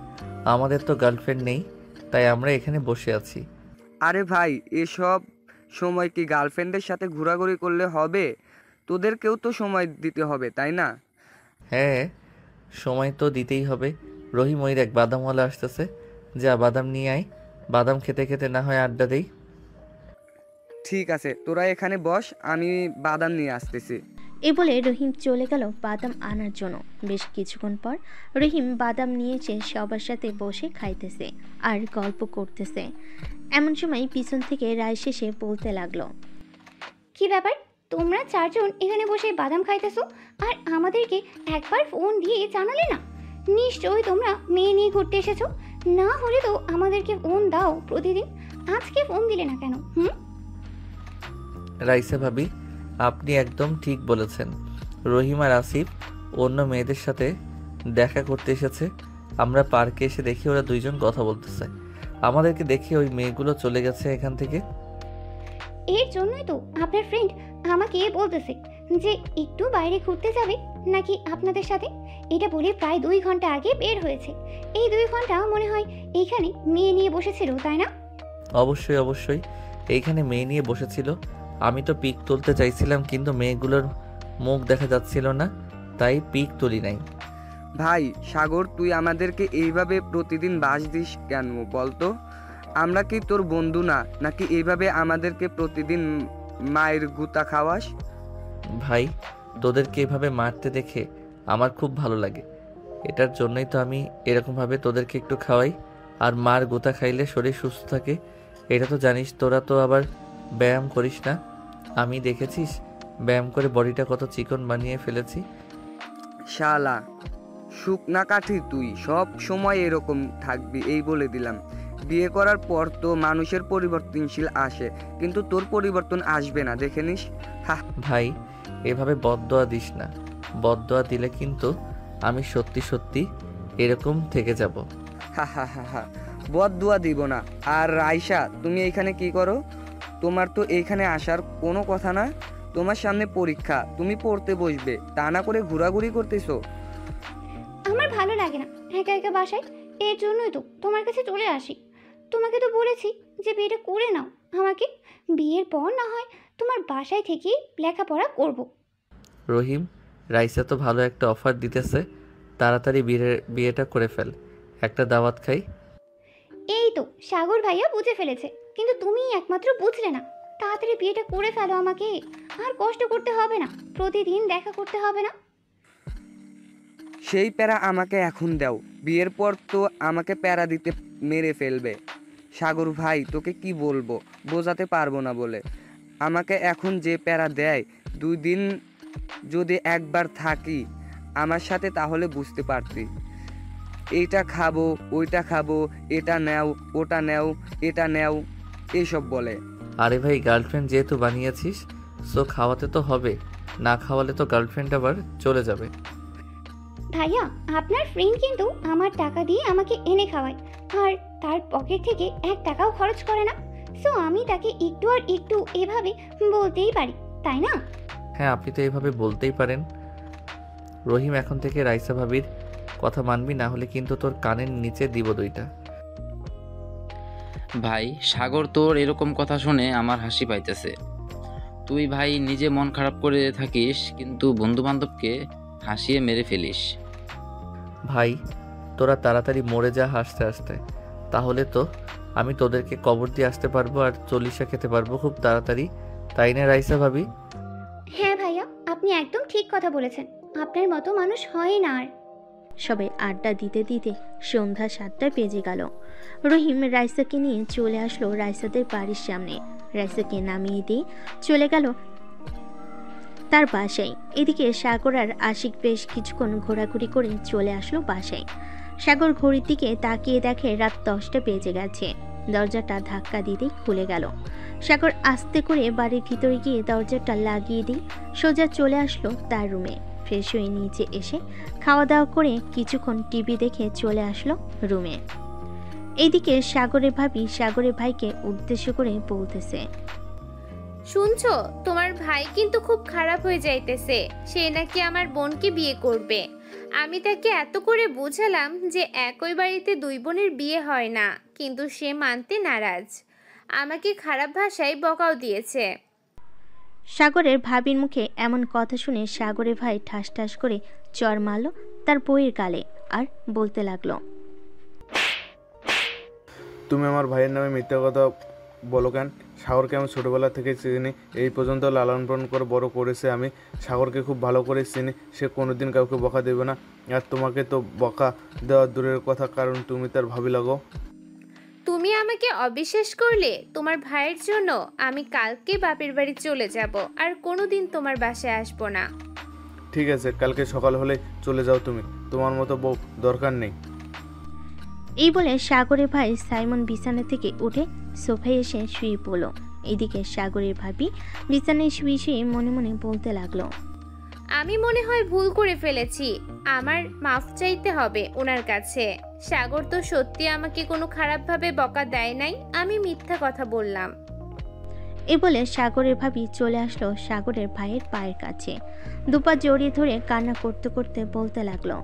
আমাদের তো গার্লফ্রেন্ড নেই, তাই আমরা এখানে বসে আছি। আরে ভাই, এসব সময় কি গার্লফ্রেন্ডের সাথে ঘোরাঘুরি করলে হবে? তোদেরকেও তো সময় দিতে হবে, তাই না? হ্যাঁ, সময় তো দিতেই হবে। রহিম, ওই দেখ বাদামওয়ালা আসতেছে, যা বাদাম নিয়ে আয়, বাদাম খেতে খেতে না হয় আড্ডা দেই। ঠিক আছে, তোরা এখানে বস, আমি বাদাম নিয়ে আসতেছি। এ বলে রহিম চলে গেল বাদাম আনার জন্য। বেশ কিছুক্ষণ পর রহিম বাদাম নিয়ে এসে সবার সাথে বসে খাইতেছে আর গল্প করতেছে। এমন সময় পিছন থেকে রায় শেষে বলতে লাগলো, কি ব্যাপার, তোমরা চারজন এখানে বসে বাদাম খাইতেছো আর আমাদেরকে একবার ফোন দিয়ে জানালে না? নিশ্চয়ই তোমরা মেয়ে নিয়ে ঘুরতে এসেছো, না হলে তো আমাদেরকে ফোন দাও প্রতিদিন, আজকে ফোন দিলে না কেন? রাইসা ভাবি, আপনি একদম ঠিক বলেছেন। রহিম আর আসিফ অন্য মেয়েদের সাথে দেখা করতে এসেছে। আমরা পার্কে এসে দেখি ওরা দুইজন কথা বলতেছে। আমাদেরকে দেখে ওই মেয়েগুলো চলে গেছে এখান থেকে। এর জন্যই তো আপনার ফ্রেন্ড আমাকে বলতেছে যে একটু বাইরে ঘুরতে যাবে নাকি আপনাদের সাথে। এটা বলে প্রায় 2 ঘন্টা আগে বের হয়েছে। এই 2 ঘন্টা মনে হয় এইখানে মেয়ে নিয়ে বসেছিল, তাই না? অবশ্যই অবশ্যই, এইখানে মেয়ে নিয়ে বসেছিল। আমি তো পিক তুলতে চাইছিলাম, কিন্তু মেয়েগুলোর মুখ দেখা যাচ্ছিল না, তাই পিক তুলি নাই। ভাই সাগর, তুই আমাদেরকে এইভাবে প্রতিদিন বাস দিস কেন বলতো? আমরা কি তোর বন্ধু না, নাকি এইভাবে আমাদেরকে প্রতিদিন মায়ের গুতা খাওয়াস? ভাই, তোদেরকে এভাবে মারতে দেখে আমার খুব ভালো লাগে। এটার জন্যই তো আমি এরকমভাবে তোদেরকে একটু খাওয়াই। আর মার গোতা খাইলে শরীর সুস্থ থাকে, এটা তো জানিস। তোরা তো আবার ব্যায়াম করিস না, আমি দেখেছিস ব্যায়াম করে বডিটা কত চিকন বানিয়ে ফেলেছি। শালা শুকনা কাঠি, তুই সব সময় এরকম থাকবি এই বলে দিলাম। বিয়ে করার পর তো মানুষের পরিবর্তনশীল আসে, কিন্তু তোর পরিবর্তন আসবে না, দেখে নিস। ভাই, এভাবে বদদোয়া দিস না। বদদোয়া দিলে কিন্তু আমি সত্যি সত্যি এরকম থেকে যাব। হা, বদদুয়া দিব না। আর রাইসা, তুমি এইখানে কি করো? তোমার তো এইখানে আসার কোনো কথা না। তোমার সামনে পরীক্ষা, তুমি পড়তে বসবে, তা না করে ঘোরাঘুরি করতেছো। আমার ভালো লাগে না একা একা বাসায়, এর জন্যই তো তোমার কাছে চলে আসি। তোমাকে তো বলেছি যে বিয়েটা করে নাও আমাকে, বিয়ের পর না হয় তোমার বাসায় থেকেই লেখাপড়া করব। রহিম, রাইসা তো ভালো একটা অফার দিতেছে, তাড়াতাড়ি বিয়েটা করে ফেল, একটা দাওয়াত খাই। এই তো সাগর ভাইয়া বুঝে ফেলেছে, কিন্তু তুমিই একমাত্র বুঝলে না। তাড়াতাড়ি বিয়েটা করে ফেলো আমাকে, আর কষ্ট করতে হবে না, প্রতিদিন দেখা করতে হবে না। সেই প্যারা আমাকে এখন দাও, বিয়ের পর তো আমাকে প্যারা দিতে মেরে ফেলবে। সাগর ভাই, তোকে কি বলবো, বোঝাতে পারবো না বলে। আমাকে এখন যে প্যারা দেয়, 2 দিন যদি একবার থাকি আমার সাথে, তাহলে বুঝতে পারতি। এইটা খাবো, ওইটা খাবো, এটা নেও, ওটা নেও, এটা নেও, এইসব বলে। আরে ভাই, গার্লফ্রেন্ড যেহেতু বানিয়েছিস, সো খাওয়াতে তো হবে, না খাওয়ালে তো গার্লফ্রেন্ড আবার চলে যাবে। ভাইয়া, আপনার ফ্রেন্ড কিন্তু আমার টাকা দিয়ে আমাকে এনে খাওয়ায়, আর তার পকেট থেকে 1 টাকাও খরচ করে না। সো আমি তাকে একটু আর একটু এভাবে বলতেই পারি, তাই না? হ্যাঁ, আপনি তো এইভাবে বলতেই পারেন। রহিম, এখন থেকে রাইসা ভাবির কথা মানবি, না হলে কিন্তু তোর কানের নিচে দিব 2টা। ভাই সাগর, তোর এরকম কথা শুনে আমার হাসি পাইতেছে। তুই ভাই নিজে মন খারাপ করে থাকিস, কিন্তু বন্ধু বান্ধবকে হাসিয়ে মেরে ফেলিস। ভাই, তোরা তাড়াতাড়ি মরে যা হাসতে হাসতে, তাহলে তো আমি তোদেরকে কবর দিয়ে আসতে পারবো আর চল্লিশা খেতে পারবো খুব তাড়াতাড়ি, তাই না রাইসা ভাবি? হ্যাঁ ভাইয়া, আপনি একদম ঠিক কথা বলেছেন, আপনার মতো মানুষ হয় না। আর সবাই আড্ডা দিতে দিতে সন্ধ্যা 7টা বেজে গেল। রহিম রাইসাকে নিয়ে চলে আসলো রাইসাদের বাড়ির সামনে। রাইসাকে নামিয়ে দিয়ে চলে গেল তার বাসায়। এদিকে সাগর আর আশিক বেশ কিছুক্ষণ ঘোরাঘুরি করে চলে আসলো বাসায়। সাগর ঘড়ির দিকে তাকিয়ে দেখে রাত 10টা বেজে গেছে। দরজাটা ধাক্কা দিতেই খুলে গেল। সাগর আস্তে করে বাড়ির ভিতরে গিয়ে দরজাটা লাগিয়ে দিয়ে সোজা চলে আসলো তার রুমে। ফ্রেশ হয়ে নিচে এসে খাওয়া দাওয়া করে কিছুক্ষণ টিভি দেখে চলে আসলো রুমে। এইদিকে সাগরের ভাবি সাগরের ভাইকে উদ্দেশ্য করে বলতেছে, শুনছো, তোমার ভাই কিন্তু খুব খারাপ হয়ে যাইতেছে। সে নাকি আমার বোনকে বিয়ে করবে। আমি তাকে এত করে বুঝালাম যে একই বাড়িতে 2 বোনের বিয়ে হয় না, কিন্তু সে মানতে নারাজ। আমাকে খারাপ ভাষায় বকাও দিয়েছে। সাগরের ভাবির মুখে এমন কথা শুনে সাগরের ভাই ঠাস ঠাস করে চড় মারল তার বইয়ের গালে আর বলতে লাগলো, তুমি আমার ভাইয়ের নামে মিথ্যা কথা বলো কেন? সাগরকে আমি ছোটোবেলা থেকে চিনি, এই পর্যন্ত লালন পালন করে বড় করেছে আমি। সাগরকে খুব ভালো করে চিনি, সে কোনোদিন কাউকে বকা দেবে না। আর তোমাকে তো বকা দেওয়া দূরের কথা, কারণ তুমি তার ভাবি লাগো। তুমি আমাকে অবিশ্বাস করলে? তোমার ভাইয়ের জন্য আমি কালকে বাপের বাড়ি চলে যাব, আর কোনোদিন তোমার বাসায় আসবো না। ঠিক আছে, কালকে সকাল হলেই চলে যাও তুমি, তোমার মতো বউ দরকার নেই। এই বলে সাগরের ভাই সাইমন বিছানা থেকে উঠে সোফায় এসে শুয়ে পড়ল। এদিকে সাগরের ভাবি বিছানায় শুয়ে শুয়ে মনে মনে বলতে লাগলো, আমি মনে হয় ভুল করে ফেলেছি, আমার মাফ চাইতে হবে ওনার কাছে। সাগর তো সত্যি আমাকে কোনো খারাপভাবে বকা দেয় নাই, আমি মিথ্যা কথা বললাম। এ বলে সাগরের ভাবি চলে আসলো সাগরের ভাইয়ের পায়ের কাছে, দুপা জড়িয়ে ধরে কান্না করতে করতে বলতে লাগলো,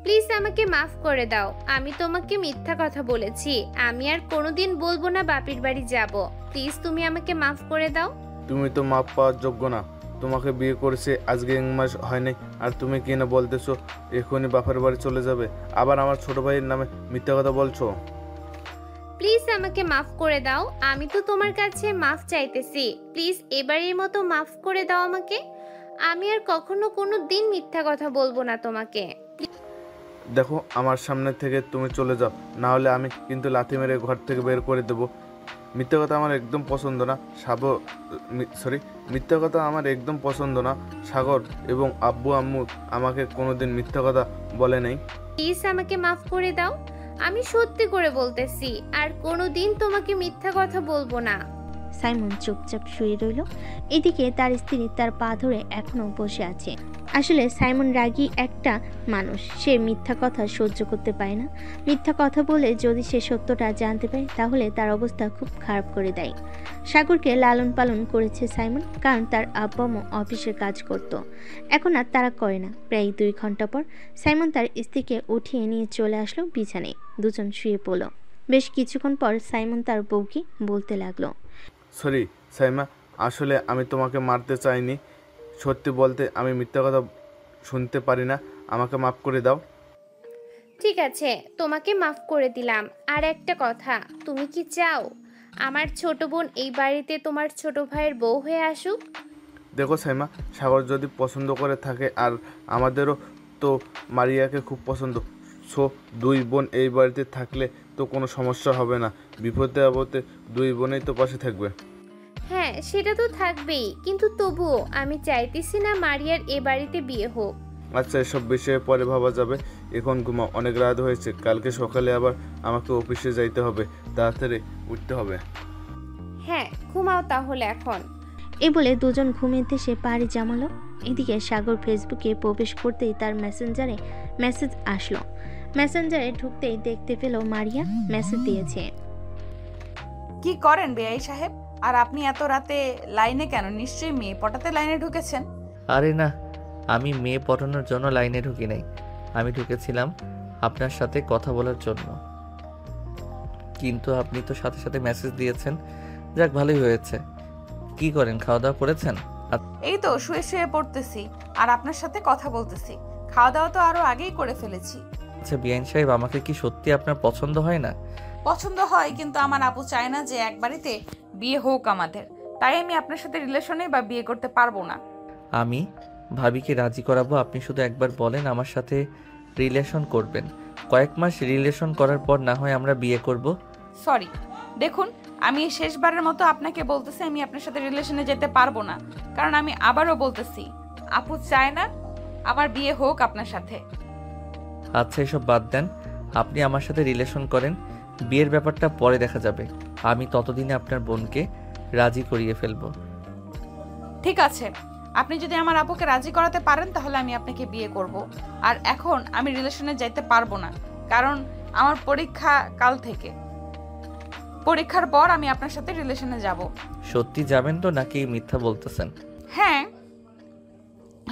প্লিজ আমাকে মাফ করে দাও, আমি তোমাকে মিথ্যা কথা বলেছি, আমি আর কোনোদিন বলবো না বাপের বাড়ি যাব। প্লিজ তুমি আমাকে মাফ করে দাও। তুমি তো মাপ পাওয়ার যোগ্য না, তোমাকে বিয়ে করেছে আজকে 1 মাস হয় নাই, আর তুমি কি না বলতেছো এখনই বাপের বাড়ি চলে যাবে, আবার আমার ছোট ভাইয়ের নামে মিথ্যা কথা বলছো। প্লিজ আমাকে মাফ করে দাও, আমি তো তোমার কাছে মাফ চাইতেছি, প্লিজ এবারের মতো মাফ করে দাও আমাকে। আমি আর কখনো কোনো দিন মিথ্যা কথা বলবো না তোমাকে। দেখো, আমার সামনে থেকে তুমি চলে যাও, না হলে আমি কিন্তু লাথি মেরে ঘর থেকে বের করে দেবো। মিথ্যা কথা আমার একদম পছন্দ না। মিথ্যা কথা আমার একদম পছন্দ না। সাগর এবং আব্বু আম্মু আমাকে কোনোদিন মিথ্যা কথা বলে নাই। প্লিজ আমাকে মাফ করে দাও, আমি সত্যি করে বলতেছি, আর কোনোদিন তোমাকে মিথ্যা কথা বলবো না। সাইমন চুপচাপ শুয়ে রইল। এদিকে তার স্ত্রী তার পা ধরে এখনো বসে আছে। আসলে সাইমন রাগী একটা মানুষ, সে মিথ্যা কথা সহ্য করতে পারে না। মিথ্যা কথা বলে যদি সে সত্যটা জানতে পারে তাহলে তার অবস্থা খুব খারাপ করে দেয়। সাগরকে লালন পালন করেছে সাইমন, কারণ তার আব্বা আম্মু অফিসের কাজ করত, এখন আর তারা করে না। প্রায় 2 ঘন্টা পর সাইমন তার স্ত্রীকে উঠিয়ে নিয়ে চলে আসলো বিছানায়, দুজন শুয়ে পড়ল। বেশ কিছুক্ষণ পর সাইমন তার বউকে বলতে লাগলো, সরি সাইমা, আসলে আমি তোমাকে মারতে চাইনি, সত্যি বলতে আমি মিথ্যা কথা শুনতে পারি না, আমাকে মাফ করে দাও। ঠিক আছে, তোমাকে মাফ করে দিলাম। আর একটা কথা, তুমি কি চাও আমার ছোট বোন এই বাড়িতে তোমার ছোট ভাইয়ের বউ হয়ে আসুক? দেখো সাইমা, সাগর যদি পছন্দ করে থাকে, আর আমাদেরও তো মারিয়াকে খুব পছন্দ, সো 2 বোন এই বাড়িতে থাকলে তো কোনো সমস্যা হবে না, বিপদে আপদে 2 বোনেই তো পাশে থাকবে। হ্যাঁ, সেটা তো থাকবেই, কিন্তু তবুও আমি চাইতেছি না মারিয়ার এ বাড়িতে বিয়ে হোক। আচ্ছা, এসব বিষয়ে পরে ভাবা যাবে, এখন ঘুমাও, অনেক রাত হয়েছে, কালকে সকালে আবার আমাকে অফিসে যাইতে হবে, তাড়াতাড়ি উঠতে হবে। হ্যাঁ, ঘুমাও তাহলে এখন। এ বলে দুজন ঘুমেতে সে পাড়ি জামালো। এদিকে সাগর ফেসবুকে প্রবেশ করতেই তার মেসেঞ্জারে মেসেজ আসলো। মেসেঞ্জারে ঢুকতেই দেখতে পেল মারিয়া মেসেজ দিয়েছে। কি করেন বেআই সাহেব? আর আপনি এত রাতে লাইনে কেন? নিশ্চয়ই মেয়ে পটাতে লাইনে ঢুকেছেন। আরে না, আমি মেয়ে পটানোর জন্য লাইনে ঢুকি নাই, আমি ঢুকেছিলাম আপনার সাথে কথা বলার জন্য। কিন্তু আপনি তো সাথে সাথে মেসেজ দিয়েছেন, যাক ভালোই হয়েছে। কি করেন, খাওয়া দাওয়া করেছেন? এই তো শুয়ে শুয়ে পড়তেছি আর আপনার সাথে কথা বলতেছি। খাওয়া দাওয়া তো আরো আগেই করে ফেলেছি। আচ্ছা বিআইন সাহেব, আমাকে কি সত্যি আপনার পছন্দ হয় না? পছন্দ হয়, কিন্তু আমার আপু চায় না যে এক বাড়িতে বিয়ে হোক আমাদের, তাই আমি আপনার সাথে রিলেশনে বা বিয়ে করতে পারবো না। আমি ভাবিকে রাজি করাবো, আপনি শুধু একবার বলেন আমার সাথে রিলেশন করবেন। কয়েক মাস রিলেশন করার পর না হয় আমরা বিয়ে করব। সরি, দেখুন আমি শেষবারের মতো আপনাকে বলতেছি আমি আপনার সাথে রিলেশনে যেতে পারবো না, কারণ আমি আবারও বলতেছি আপু চায় না আমার বিয়ে হোক আপনার সাথে। আচ্ছা এসব বাদ দেন, আপনি আমার সাথে রিলেশন করেন, বিয়ের ব্যাপারটা পরে দেখা যাবে। আমি ততদিনে আপনার বোনকে রাজি করিয়ে ফেলবো। ঠিক আছে, আপনি যদি আমার আপুকে রাজি করাতে পারেন তাহলে আমি আপনাকে বিয়ে করব। আর এখন আমি রিলেশনে যাইতে পারবো না, কারণ আমার পরীক্ষা কাল থেকে। পরীক্ষার পর আমি আপনার সাথে রিলেশনে যাব। সত্যি যাবেন তো নাকি মিথ্যা বলতেছেন? হ্যাঁ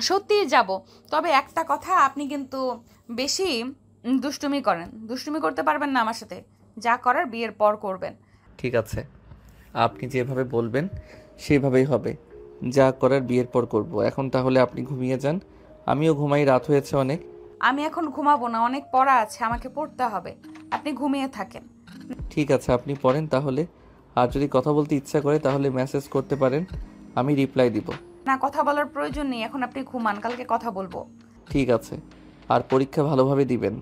সত্যিই যাব, তবে একটা কথা, আপনি কিন্তু বেশি দুষ্টুমি করেন। দুষ্টুমি করতে পারবেন না আমার সাথে, যা করার বিয়ের পর করবেন। ঠিক আছে, আপনি যেভাবে বলবেন সেভাবেই হবে, যা করার বিয়ের পর করব। এখন তাহলে আপনি ঘুমিয়ে যান, আমিও ঘুমাই, রাত হয়েছে অনেক। আমি এখন ঘুমাবো না, অনেক পড়া আছে, আমাকে পড়তে হবে। আপনি ঘুমিয়ে থাকেন। ঠিক আছে, আপনি পড়েন তাহলে, আর যদি কথা বলতে ইচ্ছা করে তাহলে মেসেজ করতে পারেন, আমি রিপ্লাই দিব। না, কথা বলার প্রয়োজন নেই, এখন আপনি ঘুমান, কালকে কথা বলবো। ঠিক আছে, আর পরীক্ষা ভালোভাবে দিবেন।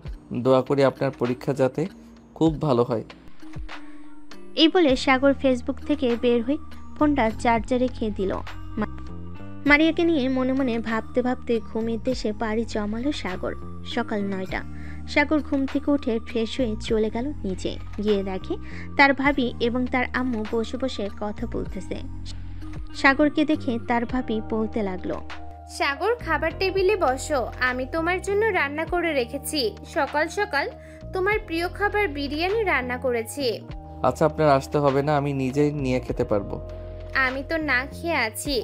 দোয়া করি আপনার পরীক্ষা যাতে খুব ভালো হয়। এই বলে সাগর ফেসবুক থেকে বের হয়ে ফোনটা চার্জারে রেখে দিল। মারিয়াকে নিয়ে মনে মনে ভাবতে ভাবতে ঘুমের দেশে পাড়ি জমালো সাগর। সকাল 9টা। সাগর ঘুম থেকে উঠে ফ্রেশ হয়ে চলে গেল নিচে। গিয়ে দেখে তার ভাবি এবং তার আম্মু বসে বসে কথা বলতেছে। সাগরকে দেখে তার ভাবি বলতে লাগলো, সাগর, খাবার টেবিলে বসো, আমি তোমার জন্য রান্না করে রেখেছি। সকাল সকাল তোমার প্রিয় খাবার বিরিয়ানি রান্না করেছি। আচ্ছা, আপনার আসতে হবে না, আমি নিজেই নিয়ে খেতে পারবো। আমি তো না খেয়ে আছি,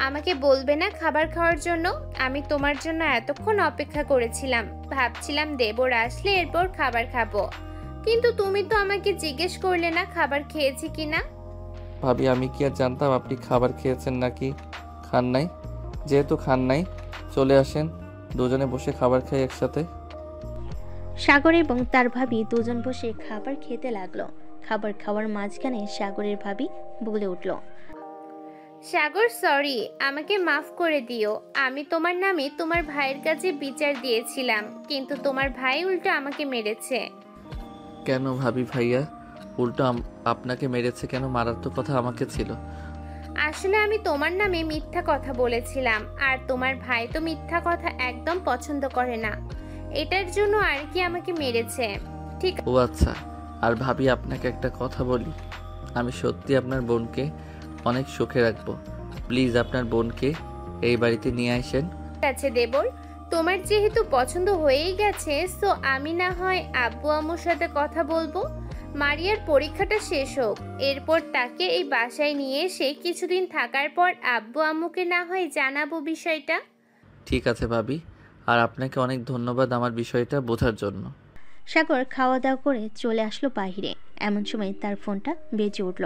আমাকে বলবে না খাবার খাওয়ার জন্য? আমি তোমার জন্য এতক্ষণ অপেক্ষা করেছিলাম, ভাবছিলাম দেবর আসলে এরপর খাবার খাবো, কিন্তু তুমি তো আমাকে জিজ্ঞেস করলে না খাবার খেয়েছি কিনা। ভাবি, আমি কি আর জানতাম আপনি খাবার খেয়েছেন নাকি খান নাই? যেহেতু খান নাই, চলে আসেন, দুজনে বসে খাবার খাই একসাথে। সাগর এবং তার ভাবি দুজন বসে খাবার খেতে লাগলো। খাবার খাওয়ার মাঝখানে সাগরের ভাবি বলে উঠল, সাগর, সরি, আমাকে মাফ করে দিও। আমি তোমার নামে তোমার ভাইয়ের কাছে বিচার দিয়েছিলাম, কিন্তু তোমার ভাই উল্টো আমাকে মেরেছে। কেন ভাবি ভাইয়া উল্টো আপনাকে মেরেছে কেন? মারার তো কথা আমাকে ছিল। আসলে আমি তোমার নামে মিথ্যা কথা বলেছিলাম, আর তোমার ভাই তো মিথ্যা কথা একদম পছন্দ করে না, এটার জন্য আর কি আমাকে মেরেছে। ঠিক। ও আচ্ছা। আর ভাবি, আপনাকে একটা কথা বলি, আমি সত্যি আপনার বোনকে অনেক সুখে রাখবো। প্লিজ আপনার বোনকে এই বাড়িতে নিয়ে আসেন। আছে দেবর, তোমার যেহেতু পছন্দ হয়েই গেছে, সো আমি না হয় আব্বু আম্মুর সাথে কথা বলবো। মারিয়ার পরীক্ষাটা শেষ হোক, এরপর তাকে এই বাসায় নিয়ে এসে কিছুদিন থাকার পর আব্বু আম্মুকে না হয় জানাবো বিষয়টা। ঠিক আছে ভাবি, আর আপনাকে অনেক ধন্যবাদ আমার বিষয়টা বোঝার জন্য। সাগর খাওয়া দাওয়া করে চলে আসলো বাহিরে। এমন সময় তার ফোনটা বেজে উঠল।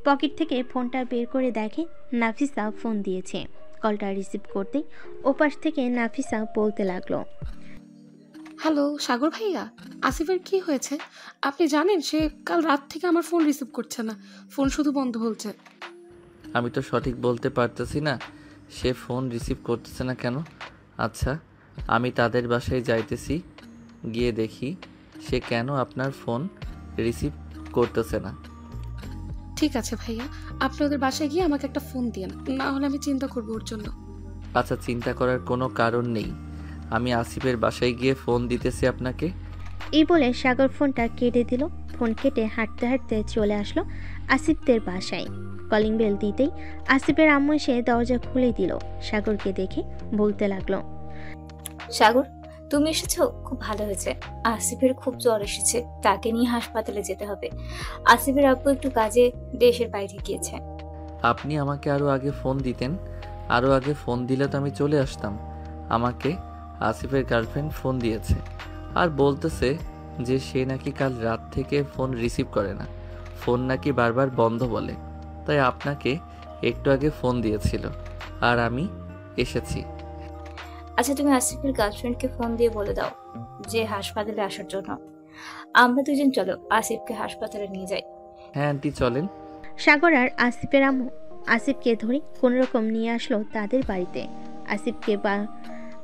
পকেট থেকে ফোনটা বের করে দেখে নাফিসা ফোন দিয়েছে। কলটা রিসিভ করতেই ওপাশ থেকে নাফিসা বলতে লাগলো, হ্যালো সাগর ভাইয়া, আসিফের কি হয়েছে? আপনি জানেন সে কাল রাত থেকে আমার ফোন রিসিভ করছে না, ফোন শুধু বন্ধ হচ্ছে। আমি তো সঠিক বলতে পারতেছি না সে ফোন রিসিভ করতেছে না কেন। আচ্ছা, আমি তাদের বাসায় যাইতেছি, গিয়ে দেখি সে কেন আপনার ফোন রিসিভ করতেছে না। ঠিক আছে ভাইয়া, আপনি ওদের বাসায় গিয়ে আমাকে একটা ফোন দিন, না হলে আমি চিন্তা করবো ওর জন্য। আচ্ছা, চিন্তা করার কোনো কারণ নেই, আমি আসিফের বাসায় গিয়ে ফোন দিতেছি আপনাকে। এই বলে সাগর ফোনটা কেটে দিল। ফোন কেটে হাঁটতে হাঁটতে চলে আসলো আসিফদের বাসায়। কলিং বেল দিতেই আসিফের আম্মু এসে দরজা খুলে দিল। সাগরকে দেখে বলতে লাগলো, সাগর, তুমি এসেছো, খুব ভালো হয়েছে। আসিফের খুব জ্বর এসেছে, তাকে নিয়ে হাসপাতালে যেতে হবে। আসিফের আব্বু একটু কাজে দেশের বাইরে গিয়েছে। আপনি আমাকে আরও আগে ফোন দিতেন, আরও আগে ফোন দিলে তো আমি চলে আসতাম। আমাকে আসিফের গার্লফ্রেন্ড ফোন দিয়েছে আর বলতেছে যে সে নাকি কাল রাত থেকে ফোন রিসিভ করে না, ফোন নাকি বারবার বন্ধ বলে, তাই আপনাকে একটু আগে ফোন দিয়েছিল আর আমি এসেছি। আচ্ছা, তুমি আসিফের গার্লফ্রেন্ডকে ফোন দিয়ে বলে দাও যে হাসপাতালে আসার জন্য। আমরা দুজন চলো আসিফকে হাসপাতালে নিয়ে যাই। হ্যাঁ আন্টি, চলেন। সাগর আর আসিফের আম্মু আসিফকে ধরে কোনোরকম নিয়ে আসলো তাদের বাড়িতে।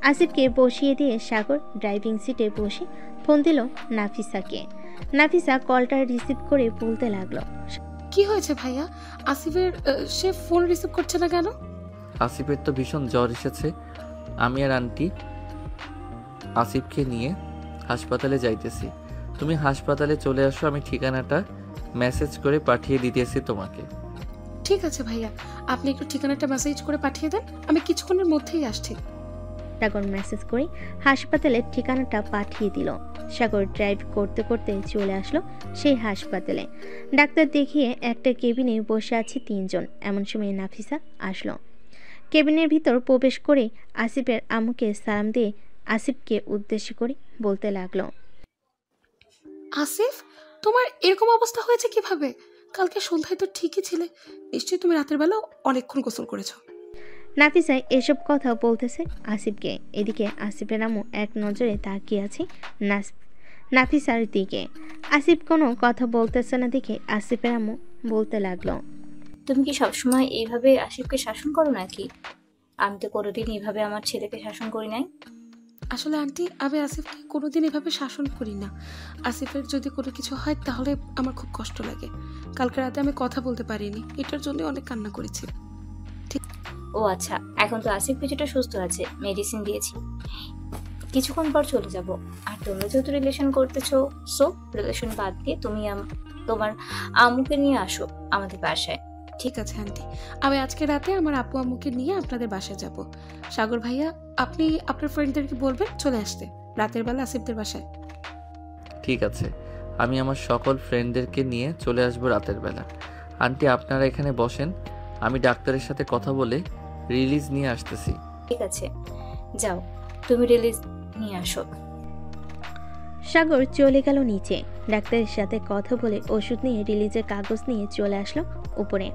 আসিফকে বসিয়ে দিয়ে সাগর ড্রাইভিং সিটে বসে ফোন দিল নাফিসাকে। নাফিসা কলটা রিসিভ করে বলতে লাগলো, কি হয়েছে ভাইয়া? আসিফের সে ফোন রিসিভ করছে না কেন? আসিফের তো ভীষণ জ্বর এসেছে, আমি আর আন্টি আসিফকে নিয়ে হাসপাতালে যাইতেছি। তুমি হাসপাতালে চলে আসো, আমি ঠিকানাটা মেসেজ করে পাঠিয়ে দিতেছি তোমাকে। ঠিক আছে ভাইয়া, আপনি একটু ঠিকানাটা মেসেজ করে পাঠিয়ে দেন, আমি কিছুক্ষণের মধ্যেই আসছি। সাগর মেসেজ করে হাসপাতালের ঠিকানাটা পাঠিয়ে দিল। সাগর ড্রাইভ করতে করতে চলে আসলো সেই হাসপাতালে। ডাক্তার দেখিয়ে একটা কেবিনে বসে আছে 3 জন। এমন সময় নাফিসা আসলো। কেবিনের ভিতর প্রবেশ করে আসিফের আম্মুকে সালাম দিয়ে আসিফকে উদ্দেশ্য করে বলতে লাগলো, আসিফ, তোমার এরকম অবস্থা হয়েছে কিভাবে? কালকে সন্ধ্যায় তো ঠিকই ছিলে, নিশ্চয়ই তুমি রাতের বেলা অনেকক্ষণ গোসল করেছো। নাফিসা এসব কথা বলতেছে আসিফকে। এদিকে আসিফের আম্মু এক নজরে তাকিয়ে আছে নাফিসার দিকে। আসিফ কোনো কথা বলতেছে না দেখে আসিফের আম্মু বলতে লাগলো, তুমি কি সবসময় এইভাবে আসিফকে শাসন করো নাকি? আমি তো কোনোদিন এইভাবে আমার ছেলেকে শাসন করি নাই। আসলে আন্টি, আমি আসিফকে কোনোদিন এভাবে শাসন করি না। আসিফের যদি কোনো কিছু হয় তাহলে আমার খুব কষ্ট লাগে। কালকে রাতে আমি কথা বলতে পারিনি, এটার জন্য অনেক কান্না করেছি। ও আচ্ছা, এখন তো আসিফ কিছুটা সুস্থ আছে, মেডিসিন দিয়েছি, কিছুক্ষণ পর চলে যাব। আর তোমরা যেহেতু রিলেশন করতেছো, সো রিলেশন বাদ দিয়ে তুমি তোমার আম্মুকে নিয়ে আসো আমাদের বাসায়। ঠিক আছে আন্টি, আমি আজকে রাতে আমার আপু আম্মুকে নিয়ে আপনাদের বাসায় যাব। সাগর ভাইয়া, আপনি আপনার ফ্রেন্ডদেরকে বলবেন চলে আসতে রাতের বেলা আসিফদের বাসায়। ঠিক আছে, আমি আমার সকল ফ্রেন্ডদেরকে নিয়ে চলে আসবো রাতের বেলা। আন্টি আপনারা এখানে বসেন, আমি ডাক্তারের সাথে কথা বলে রিলিজ নিয়ে আসতেছি। ঠিক আছে, যাও তুমি রিলিজ নিয়ে আসো। সাগর চলে গেল নিচে। ডাক্তারের সাথে কথা বলে ওষুধ নিয়ে রিলিজের কাগজ নিয়ে চলে আসলো উপরে।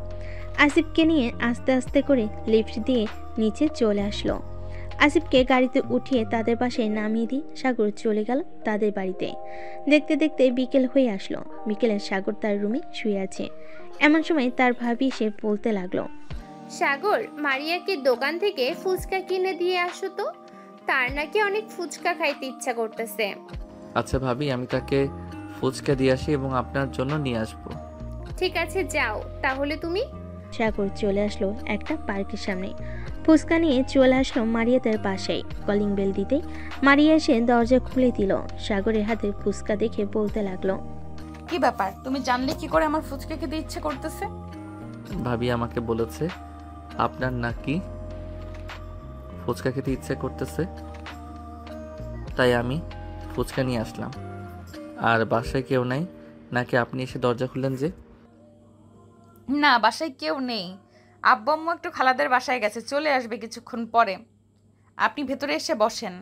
আসিফকে নিয়ে আস্তে আস্তে করে লিফট দিয়ে নিচে চলে আসলো। আসিফকে গাড়িতে উঠিয়ে তাদের বাসায় নামিয়ে দিয়ে সাগর চলে গেল তাদের বাড়িতে। দেখতে দেখতে বিকেল হয়ে আসলো। বিকেলে সাগর তার রুমে শুয়ে আছে। এমন সময় তার ভাবি এসে বলতে লাগলো, সাগর, মারিয়াকে দোকান থেকে ফুচকা কিনে দিয়ে আসো তো, তার নাকি অনেক ফুচকা খাইতে ইচ্ছা করতেছে। আচ্ছা ভাবি, আমি তাকে ফুচকা দিয়ে আসি এবং আপনার জন্য নিয়ে আসবো। ঠিক আছে, যাও তাহলে তুমি। সাগর চলে আসলো একটা পার্কের সামনে। ফুচকা নিয়ে চলে আসলো মারিয়াদের বাসায়। কলিং বেল দিতেই মারিয়া এসে দরজা খুলে দিল। সাগরের হাতে ফুচকা দেখে বলতে লাগলো, কি ব্যাপার, তুমি জানলে কি করে আমার ফুচকা খেতে ইচ্ছে করতেছে? ভাবি আমাকে বলেছে আপনার নাকি ফুচকা খেতে ইচ্ছে করতেছে, তাই আমি ফুচকা নিয়ে আসলাম। আর বাসায় কেউ নাই নাকি আপনি এসে দরজা খুললেন যে? না, বাসায় কেউ নেই। আব্বু আম্মু একটু খালাদের বাসায় গেছে, চলে আসবে কিছুক্ষণ পরে। আপনি ভেতরে এসে বসেন।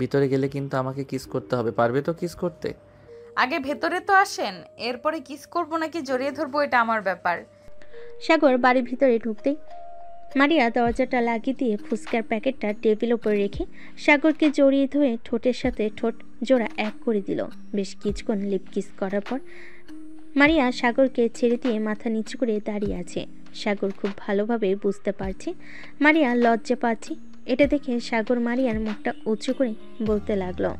ভিতরে গেলে কিন্তু আমাকে কিস করতে হবে, পারবে তো কিস করতে? আগে ভেতরে তো আসেন, এরপরে কিস করবো নাকি জড়িয়ে ধরবো এটা আমার ব্যাপার। সাগর বাড়ির ভিতরে ঢুকতেই মারিয়া দরজাটা লাগিয়ে দিয়ে ফুচকার প্যাকেটটা টেবিল উপরে রেখে সাগরকে জড়িয়ে ধরে ঠোঁটের সাথে ঠোঁট জোড়া এক করে দিল। বেশ কিছুক্ষণ লিপ কিস করার পর মারিয়া সাগরকে ছেড়ে দিয়ে মাথা নিচু করে দাঁড়িয়ে আছে। সাগর খুব ভালোভাবে বুঝতে পারছে মারিয়া লজ্জা পাচ্ছে। এটা দেখে সাগর মারিয়ার মুখটা উঁচু করে বলতে লাগলো,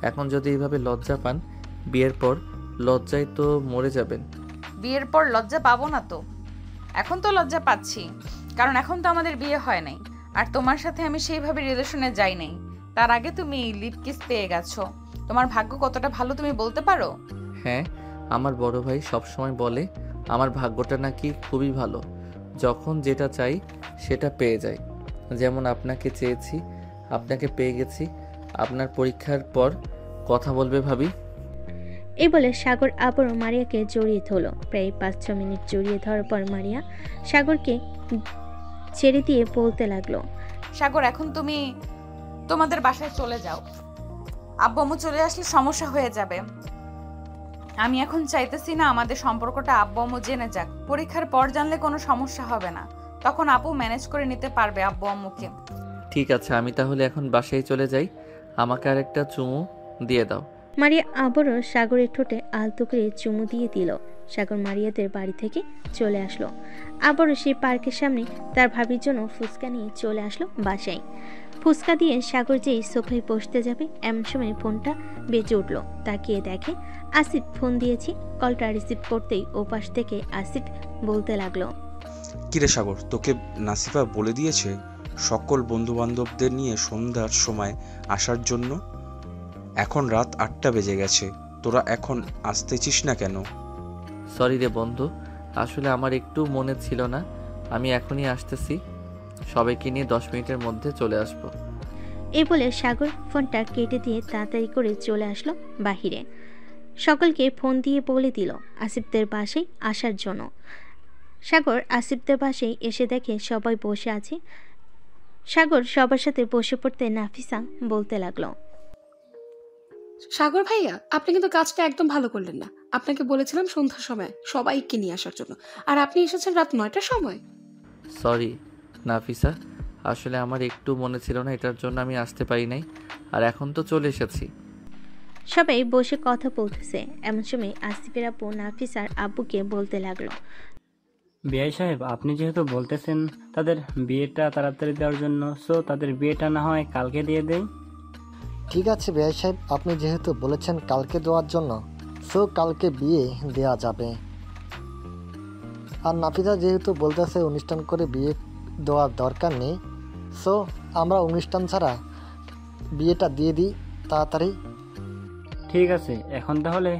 এখন যদি এইভাবে লজ্জা পান, বিয়ের পর লজ্জায় তো মরে যাবেন। বিয়ের পর লজ্জা পাবো না তো? এখন তো লজ্জা পাচ্ছি, কারণ এখন তো আমাদের বিয়ে হয় নাই, আর তোমার সাথে আমি সেইভাবে রিলেশনে যাই নাই। তার আগে তুমি লিপ কিস পেয়ে গেছো। তোমার ভাগ্য কতটা ভালো তুমি বলতে পারো? হ্যাঁ, আমার বড় ভাই সবসময় বলে আমার ভাগ্যটা নাকি খুবই ভালো, যখন যেটা চাই সেটা পেয়ে যাই। যেমন আপনাকে চেয়েছি, আপনাকে পেয়ে গেছি। আপনার পরীক্ষার পর কথা বলবে ভাবি। এই বলে সাগর আবারও মারিয়াকে জড়িয়ে ধরল। প্রায় 5-6 মিনিট জড়িয়ে ধরার পর মারিয়া সাগরকে ছেড়ে দিয়ে বলতে লাগলো, সাগর, এখন তুমি তোমাদের বাসায় চলে যাও। আব্বু আম্মু চলে আসলে সমস্যা হয়ে যাবে। আমি এখন চাইতেছি না আমাদের সম্পর্কটা আব্বু আম্মু জেনে যাক। পরীক্ষার পর জানলে কোনো সমস্যা হবে না, তখন আপু ম্যানেজ করে নিতে পারবে আব্বু আম্মুকে। ঠিক আছে, আমি তাহলে এখন বাসায় চলে যাই। আমাকে আরেকটা চুমু দিয়ে দাও। মারিয়া আবারও সাগরের ঠোঁটে আলতো করে চুমু দিয়ে দিল। সাগর মারিয়াদের বাড়ি থেকে চলে আসলো। আবারও সেই পার্কের সামনে তার ভাবির জন্য ফুচকা নিয়ে চলে আসলো বাসায়। ফুচকা দিয়ে সাগর যেই সোফায় বসতে যাবে এমন সময় ফোনটা বেজে উঠল। তাকিয়ে দেখে আসিফ ফোন দিয়েছি। কলটা রিসিভ করতেই ওপাশ থেকে আসিফ বলতে লাগলো, কিরে সাগর, তোকে নাসিফা বলে দিয়েছে সকল বন্ধুবান্ধবদের নিয়ে সন্ধ্যার সময় আসার জন্য? এখন রাত 8টা বেজে গেছে, তোরা এখন আসতেছিস না কেন? সরি রে বন্ধু, আসলে আমার একটু মনে ছিল না। আমি এখনই আসতেছি, সবাইকে নিয়ে 10 মিনিটের মধ্যে চলে আসবো। এই বলে সাগর ফোনটা কেটে দিয়ে তাড়াতাড়ি করে চলে আসলো বাহিরে। সকলকে ফোন দিয়ে বলে দিল আসিফদের বাসায় আসার জন্য। সাগর আসিফদের বাসায় এসে দেখে সবাই বসে আছে। সাগর সবার সাথে বসে পড়তে নাফিসা বলতে লাগলো, সাগর ভাইয়া, আপনি কিন্তু কাজটা একদম ভালো করলেন না। আপনাকে বলেছিলাম সন্ধ্যার সময় সবাইকে নিয়ে আসার জন্য, আর আপনি এসেছেন রাত 9টার সময়। সরি নাফিসা, আসলে আমার একটু মনে ছিল না, এটার জন্য আমি আসতে পারি নাই। আর এখন তো চলে এসেছি। সবাই বসে কথা বলতেছে। এমন সময় আসিফের আপু নাফিসার আব্বুকে বলতে লাগলো, বিআই সাহেব, আপনি যেহেতু বলতেছেন তাদের বিয়েটা তাড়াতাড়ি দেওয়ার জন্য, সো তাদের বিয়েটা না হয় কালকে দিয়ে দেই। ঠিক আছে বিআই সাহেব, আপনি যেহেতু বলেছেন কালকে দেওয়ার জন্য, সো কালকে বিয়ে দেওয়া যাবে। আর নাফিসা যেহেতু বলতেছে অনুষ্ঠান করে বিয়ে দেওয়ার দরকার নেই, সো আমরা অনুষ্ঠান ছাড়া বিয়েটা দিয়ে দিই তাড়াতাড়ি। ঠিক আছে, এখন তাহলে